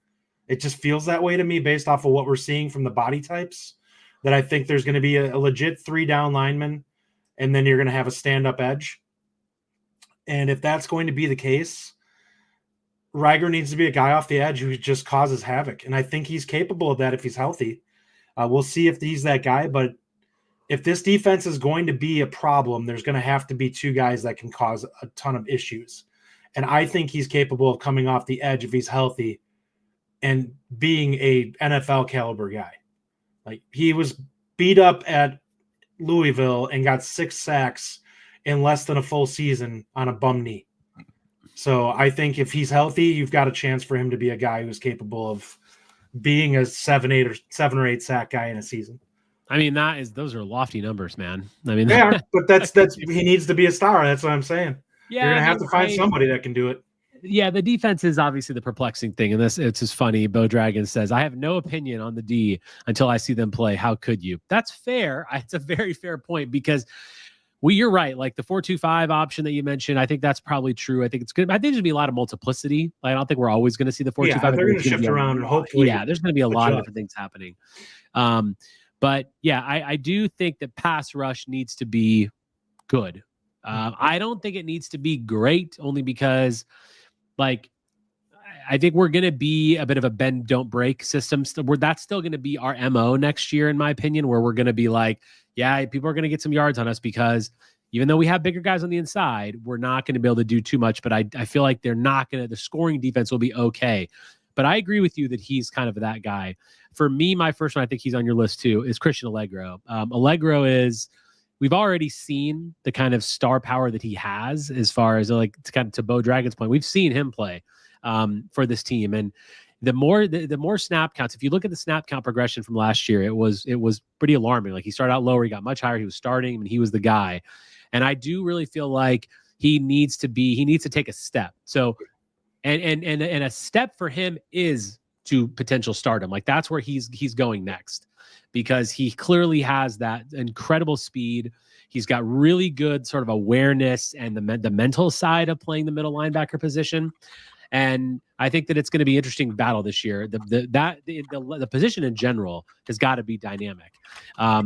S5: It just feels that way to me based off of what we're seeing from the body types, that I think there's going to be a legit 3-down lineman, and then you're going to have a stand-up edge. And if that's going to be the case, Reiger needs to be a guy off the edge who just causes havoc. And I think he's capable of that if he's healthy. We'll see if he's that guy, but if this defense is going to be a problem, there's going to have to be two guys that can cause a ton of issues. And I think he's capable of coming off the edge if he's healthy and being a NFL caliber guy. Like, he was beat up at Louisville and got 6 sacks in less than a full season on a bum knee. So I think if he's healthy, you've got a chance for him to be a guy who's capable of being a 7 or 8 sack guy in a season.
S1: I mean, those are lofty numbers, man. I mean,
S5: they are, but that's he needs to be a star. That's what I'm saying.
S1: Yeah,
S5: you're gonna have to find somebody that can do it.
S1: Yeah, the defense is obviously the perplexing thing, and it's just funny. Bo Dragon says, "I have no opinion on the D until I see them play. How could you?" That's fair. It's a very fair point because you're right. Like the 4-2-5 option that you mentioned, I think that's probably true. I think it's good. I think there's gonna be a lot of multiplicity. Like, I don't think we're always going to see the 4-2-5.
S5: Yeah, they're going to shift around, and hopefully,
S1: there's going to be a lot of different things happening. But yeah, I do think that pass rush needs to be good. I don't think it needs to be great, only because, like, I think we're going to be a bit of a bend, don't break system. That's still going to be our MO next year, in my opinion, where we're going to be like, yeah, people are going to get some yards on us because even though we have bigger guys on the inside, we're not going to be able to do too much. But I feel like the scoring defense will be okay. But I agree with you that he's kind of that guy. For me, my first one, I think he's on your list too, is Christian Allegro. Allegro we've already seen the kind of star power that he has as far as to Bo Dragon's point. We've seen him play for this team. And the more snap counts, if you look at the snap count progression from last year, it was pretty alarming. Like, he started out lower, he got much higher, he was starting, and he was the guy. And I do really feel like he needs to take a step. So, and a step for him is to potential stardom. Like, that's where he's going next, because he clearly has that incredible speed. He's got really good sort of awareness and the mental side of playing the middle linebacker position. And I think that it's going to be an interesting battle this year. The position in general has got to be dynamic.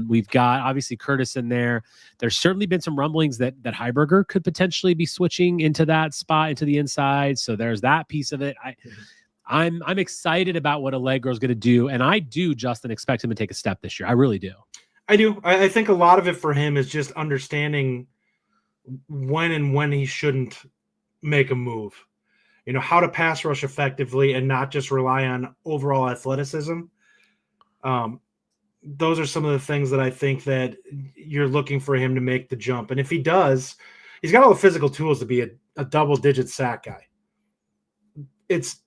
S1: We've got obviously Curtis in there. There's certainly been some rumblings that Heiberger could potentially be switching into that spot, into the inside. So there's that piece of it. I'm excited about what Allegro is going to do, and I do, Justin, expect him to take a step this year. I really do.
S5: I do. I think a lot of it for him is just understanding when he shouldn't make a move. You know, how to pass rush effectively and not just rely on overall athleticism. Those are some of the things that I think that you're looking for him to make the jump. And if he does, he's got all the physical tools to be a double-digit sack guy. It's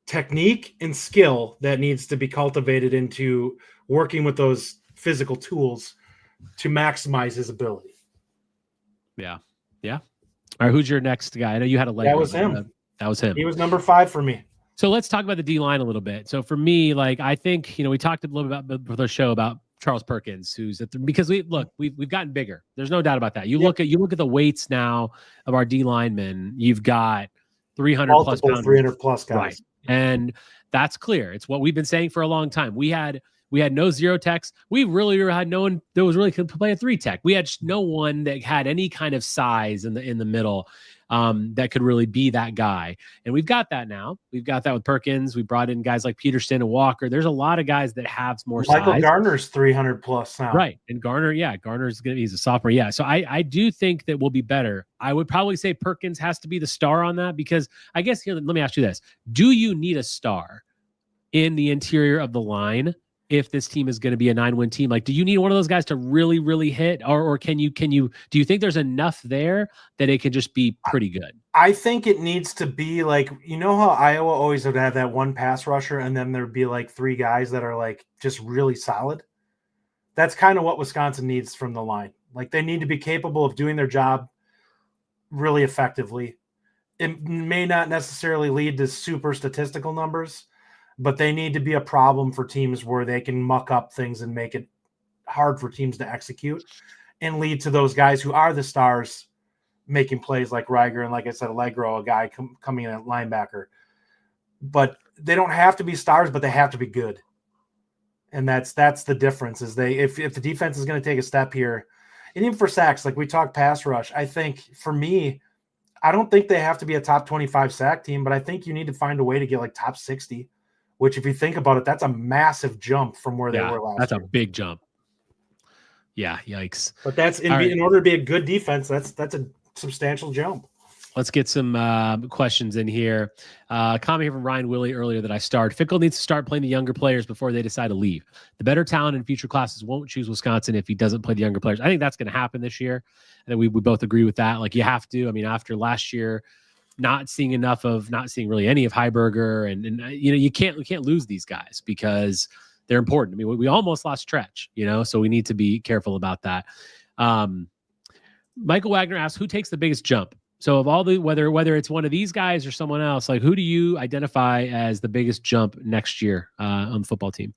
S5: technique and skill that needs to be cultivated into working with those physical tools to maximize his ability.
S1: Yeah. Yeah. All right. Who's your next guy? I know you had a leg.
S5: That was him.
S1: That was him.
S5: He was number 5 for me.
S1: So let's talk about the D line a little bit. So for me, like, I think, we talked a little bit about for the show about Charles Perkins, who's because we've gotten bigger. There's no doubt about that. You look at the weights now of our D linemen. You've got 300 plus pounds,
S5: 300 plus guys.
S1: Right. And that's clear. It's what we've been saying for a long time. We had We had no 0 techs. We really had no one that was really could play a 3 tech. We had no one that had any kind of size in the middle that could really be that guy. And we've got that now. We've got that with Perkins. We brought in guys like Peterson and Walker. There's a lot of guys that have more size.
S5: Michael Garner's 300 plus now.
S1: Right. And Garner's he's a sophomore. Yeah. So I do think that we'll be better. I would probably say Perkins has to be the star on that, because I guess here, let me ask you this. Do you need a star in the interior of the line if this team is going to be a 9-win team? Like, do you need one of those guys to really, really hit, or do you think there's enough there that it can just be pretty good?
S5: I think it needs to be like, you know how Iowa always would have that one pass rusher and then there'd be like 3 guys that are like just really solid. That's kind of what Wisconsin needs from the line. Like, they need to be capable of doing their job really effectively. It may not necessarily lead to super statistical numbers, but they need to be a problem for teams where they can muck up things and make it hard for teams to execute, and lead to those guys who are the stars making plays like Reiger and, like I said, Allegro, a guy coming in at linebacker. But they don't have to be stars, but they have to be good. And that's the difference, is if the defense is going to take a step here, and even for sacks, like we talked pass rush, I think for me, I don't think they have to be a top 25 sack team, but I think you need to find a way to get like top 60. Which, if you think about it, that's a massive jump from where they were last year.
S1: That's a big jump. Yeah, yikes.
S5: But that's in order to be a good defense, that's a substantial jump.
S1: Let's get some questions in here. Comment here from Ryan Willie earlier that I starred. Fickle needs to start playing the younger players before they decide to leave. The better talent in future classes won't choose Wisconsin if he doesn't play the younger players. I think that's going to happen this year. I think we both agree with that. Like, you have to. I mean, after last year, not seeing really any of Heiberger, and you can't lose these guys because they're important. I mean, we almost lost Tretch, so we need to be careful about that. Michael Wagner asks, who takes the biggest jump? So of all the, whether it's one of these guys or someone else, like, who do you identify as the biggest jump next year on the football team?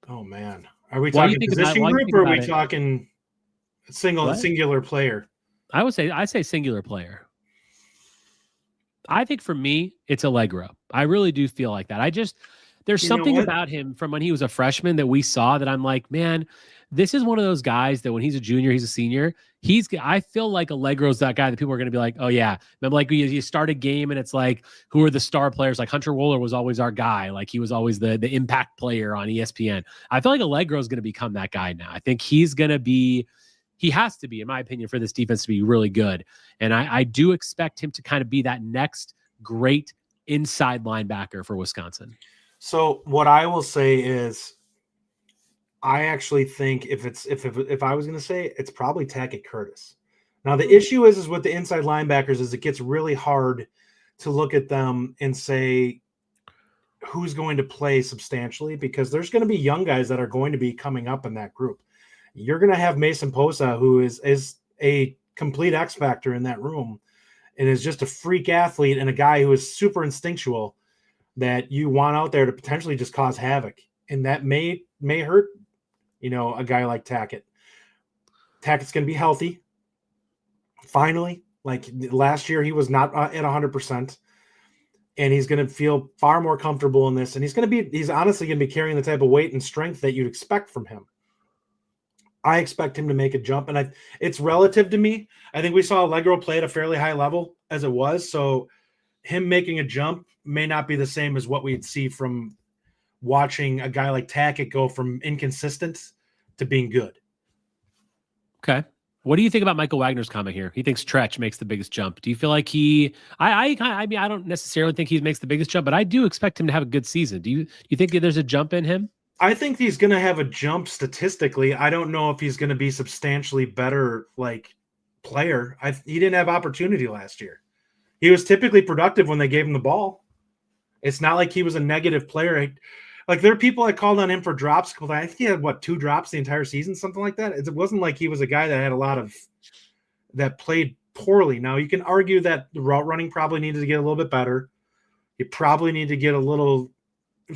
S5: Oh man, are we talking position group, or are we talking singular player?
S1: I say singular player. I think for me, it's Allegro. I really do feel like that. There's something about him from when he was a freshman that we saw that I'm like, man, this is one of those guys that when he's a junior, he's a senior. I feel like Allegro's that guy that people are going to be like, oh yeah. Remember, like, you start a game and it's like, who are the star players? Like, Hunter Wohler was always our guy. Like, he was always the impact player on ESPN. I feel like Allegro's going to become that guy now. I think he has to be, in my opinion, for this defense to be really good. And I do expect him to kind of be that next great inside linebacker for Wisconsin.
S5: So what I will say is, I actually think if I was going to say, it's probably Tackett Curtis. Now, the issue is with the inside linebackers is it gets really hard to look at them and say who's going to play substantially, because there's going to be young guys that are going to be coming up in that group. You're going to have Mason Posa, who is a complete X factor in that room and is just a freak athlete and a guy who is super instinctual that you want out there to potentially just cause havoc. And that may hurt, a guy like Tackett. Tackett's going to be healthy. Finally, like last year, he was not at 100%. And he's going to feel far more comfortable in this. And he's honestly going to be carrying the type of weight and strength that you'd expect from him. I expect him to make a jump, and it's relative to me. I think we saw Allegro play at a fairly high level as it was, so him making a jump may not be the same as what we'd see from watching a guy like Tackett go from inconsistent to being good.
S1: Okay. What do you think about Michael Wagner's comment here? He thinks Tretch makes the biggest jump. Do you feel like I mean, I don't necessarily think he makes the biggest jump, but I do expect him to have a good season. Do you think that there's a jump in him?
S5: I think he's going to have a jump statistically. I don't know if he's going to be substantially better player. He didn't have opportunity last year. He was typically productive when they gave him the ball. It's not like he was a negative player. Like, there are people that called on him for drops. I think he had 2 drops the entire season, something like that. It wasn't like he was a guy that had a lot of that played poorly. Now, you can argue that the route running probably needed to get a little bit better. You probably need to get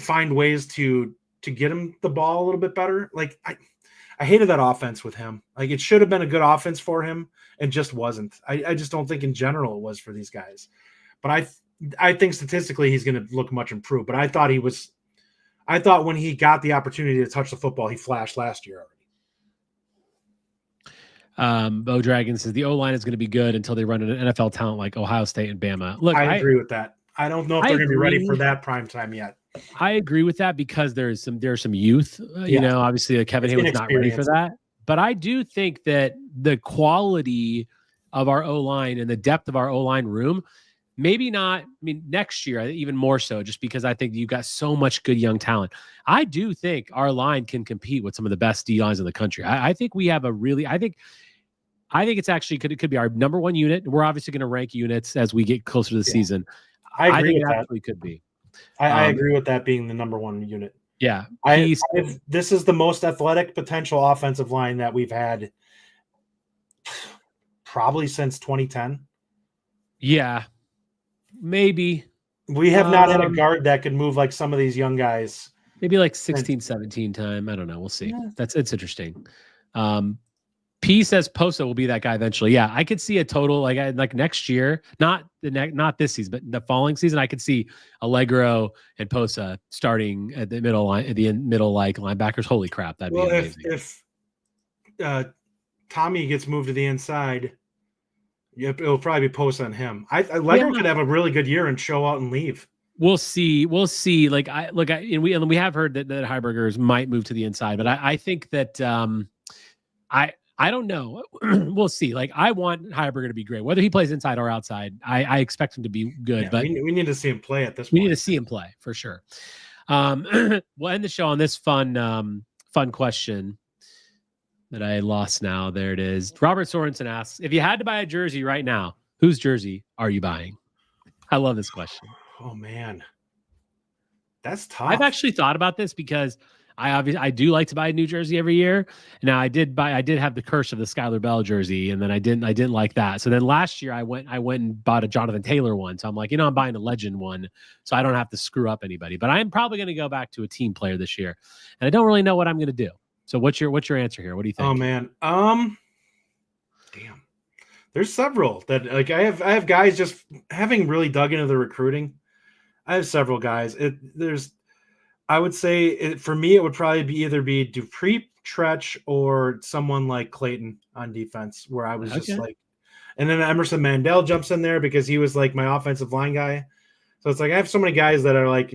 S5: find ways to get him the ball a little bit better. Like, I hated that offense with him. Like, it should have been a good offense for him and just wasn't. I just don't think in general it was for these guys. But I think statistically he's going to look much improved. But I thought he was I thought when he got the opportunity to touch the football, he flashed last year already.
S1: Bo Dragon says the O-line is going to be good until they run an NFL talent like Ohio State and Bama. Look,
S5: I agree with that. I don't know if they're going to be ready for that prime time yet.
S1: I agree with that because there's some youth. You know, obviously Kevin Haywood's not ready for that. But I do think that the quality of our O-line and the depth of our O-line room, maybe not. I mean, next year even more so, just because I think you've got so much good young talent. I do think our line can compete with some of the best D lines in the country. I think we have a really. I think it's actually it could be our number one unit. We're obviously going to rank units as we get closer to the season.
S5: I agree
S1: think
S5: with
S1: it
S5: that.
S1: actually could be.
S5: I agree with that being the number one unit.
S1: Yeah.
S5: This is the most athletic potential offensive line that we've had probably since 2010.
S1: Yeah, maybe.
S5: We have not had a guard that could move like some of these young guys.
S1: Maybe like 16, 17 time. I don't know. We'll see. Yeah. It's interesting. P says Posa will be that guy eventually. Yeah, I could see a total like next year, not this season, but the following season. I could see Allegro and Posa starting at the middle line, at the middle like linebackers. Holy crap, that'd be amazing.
S5: If Tommy gets moved to the inside, it'll probably be Posa on him. Allegro could have a really good year and show out and leave.
S1: We'll see. And we have heard that Heibergers might move to the inside, but I think that I don't know. We'll see. Like, I want Heiberger to be great, whether he plays inside or outside. I expect him to be good,
S5: yeah,
S1: but
S5: we need to see him play at this point.
S1: We need to see him play for sure. We'll end the show on this fun question that I lost now. There it is. Robert Sorensen asks, if you had to buy a jersey right now, whose jersey are you buying? I love this question.
S5: Oh man, that's tough.
S1: I've actually thought about this because I do like to buy a new jersey every year. Now I did have the curse of the Skylar Bell jersey, and then I didn't like that. So then last year I went and bought a Jonathan Taylor one. So I'm like, I'm buying a legend one, so I don't have to screw up anybody. But I'm probably going to go back to a team player this year, and I don't really know what I'm going to do. So what's your answer here? What do you think?
S5: Oh man, damn. There's several that like I have guys just having really dug into the recruiting. I have several guys. I would say for me, it would probably be Dupree, Tretch, or someone like Clayton on defense, where I was just like, and then Emerson Mandel jumps in there because he was like my offensive line guy. So it's like I have so many guys that are like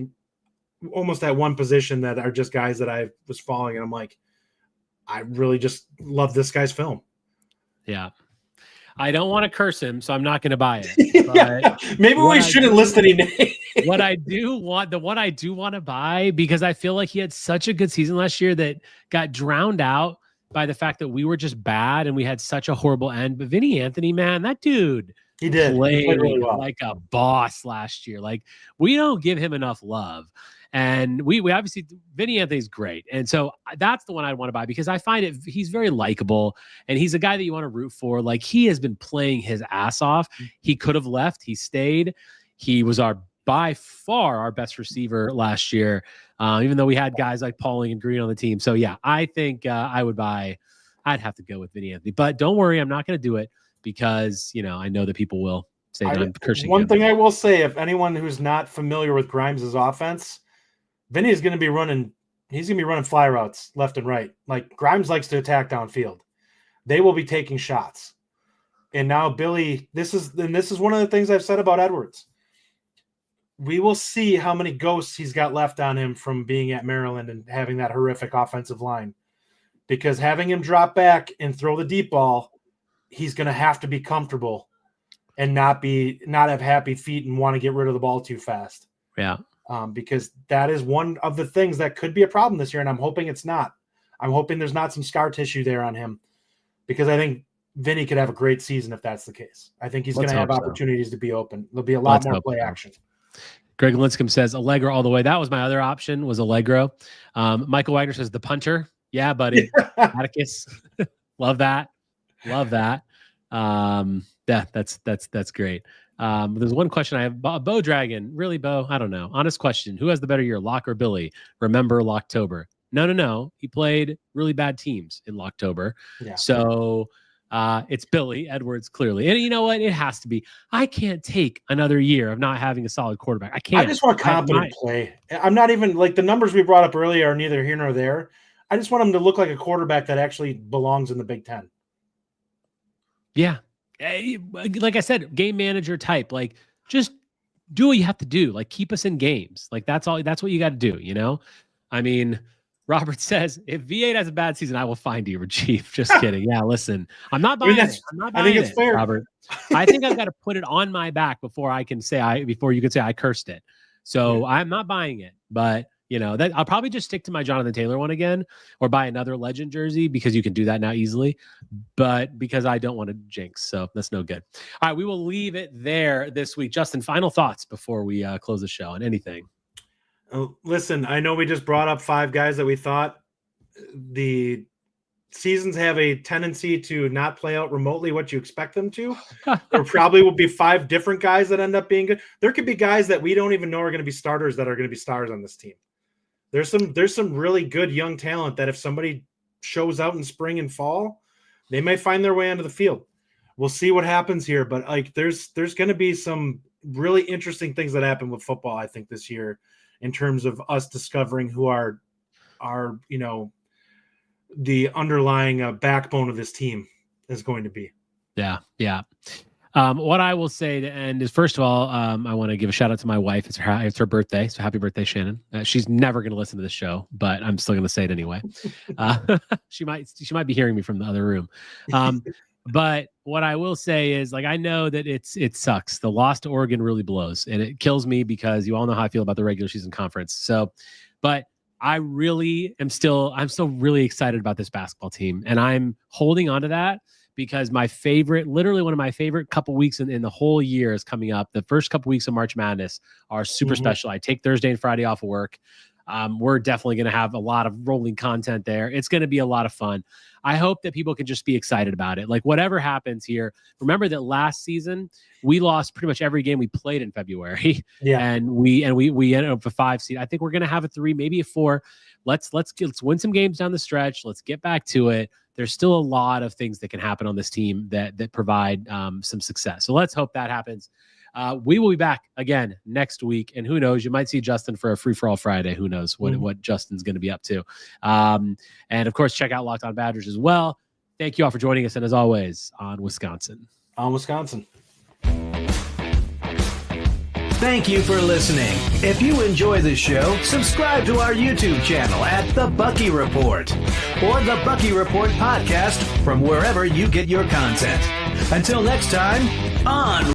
S5: almost at one position that are just guys that I was following, and I'm like, I really just love this guy's film.
S1: Yeah. I don't want to curse him, so I'm not going to buy it. But
S5: maybe we shouldn't list any names.
S1: What I do want to buy, because I feel like he had such a good season last year that got drowned out by the fact that we were just bad and we had such a horrible end. But Vinny Anthony, man, that dude
S5: he played really well.
S1: Like a boss last year. Like, we don't give him enough love. And we obviously, Vinny Anthony's great. And so that's the one I want to buy because I find he's very likable and he's a guy that you want to root for. Like, he has been playing his ass off. He could have left. He stayed. He was by far our best receiver last year, even though we had guys like Pauling and Green on the team. So yeah, I think I'd have to go with Vinny Anthony, but don't worry, I'm not going to do it because, I know that people will say that I'm cursing
S5: One
S1: him.
S5: thing I will say, if anyone who's not familiar with Grimes' offense, Vinny is going to be running fly routes left and right. Like, Grimes likes to attack downfield. They will be taking shots. And now Billy, this is one of the things I've said about Edwards. We will see how many ghosts he's got left on him from being at Maryland and having that horrific offensive line. Because having him drop back and throw the deep ball, he's going to have to be comfortable and not have happy feet and want to get rid of the ball too fast.
S1: Yeah.
S5: Because that is one of the things that could be a problem this year, and I'm hoping it's not. I'm hoping there's not some scar tissue there on him, because I think Vinny could have a great season if that's the case. I think he's going to have opportunities to be open. There'll be a lot more play action.
S1: Greg Linscomb says Allegro all the way. That was my other option, was Allegro. Michael Wagner says the punter. Yeah, buddy. Atticus. Love that. Yeah, that's great. There's one question I have. Bo Dragon. Really, Bo? I don't know. Honest question. Who has the better year, Locke or Billy? Remember Locktober. No. He played really bad teams in Locktober. Yeah. So It's Billy Edwards, clearly. And you know what? It has to be. I can't take another year of not having a solid quarterback. I can't.
S5: I just want competent play. I'm not even like the numbers we brought up earlier are neither here nor there. I just want him to look like a quarterback that actually belongs in the Big Ten.
S1: Yeah. Like I said, game manager type, like just do what you have to do. Like keep us in games. Like that's all, that's what you got to do. You know, I mean, Robert says, if V8 has a bad season, I will find you, Rajiv. Just kidding. Yeah, listen, I'm not buying it. I'm not buying
S5: I think it's fair,
S1: Robert. I think I've got to put it on my back before you can say I cursed it. So I'm not buying it. But you know, that I'll probably just stick to my Jonathan Taylor one again, or buy another Legend jersey because you can do that now easily. But because I don't want to jinx, so that's no good. All right, we will leave it there this week. Justin, final thoughts before we close the show on anything.
S5: Listen, I know we just brought up 5 guys that we thought the seasons have a tendency to not play out remotely what you expect them to. There probably will be 5 different guys that end up being good. There could be guys that we don't even know are going to be starters that are going to be stars on this team. There's some really good young talent that if somebody shows out in spring and fall, they may find their way onto the field. We'll see what happens here, but like there's going to be some really interesting things that happen with football, I think, this year, in terms of us discovering who are you know, the underlying backbone of this team is going to be.
S1: Yeah. What I will say to end is, first of all, I want to give a shout out to my wife. It's her birthday, so happy birthday, Shannon. She's never going to listen to this show, but I'm still going to say it anyway. She might be hearing me from the other room. But what I will say is, like, I know that it sucks. The loss to Oregon really blows, and it kills me because you all know how I feel about the regular season conference. So, but I really I'm still really excited about this basketball team, and I'm holding on to that because literally one of my favorite couple weeks in the whole year is coming up. The first couple weeks of March Madness are super special. I take Thursday and Friday off of work. We're definitely going to have a lot of rolling content there. It's going to be a lot of fun. I hope that people can just be excited about it. Like whatever happens here, remember that last season we lost pretty much every game we played in February. Yeah. And we ended up with a 5 seed. I think we're going to have a 3, maybe a 4. Let's win some games down the stretch. Let's get back to it. There's still a lot of things that can happen on this team that provide some success. So let's hope that happens. We will be back again next week, and who knows, you might see Justin for a free-for-all Friday. Who knows what Justin's going to be up to. And of course, check out Locked On Badgers as well. Thank you all for joining us, and as always, on Wisconsin.
S5: On Wisconsin.
S2: Thank you for listening. If you enjoy the show, subscribe to our YouTube channel at The Bucky Report or The Bucky Report Podcast from wherever you get your content. Until next time, on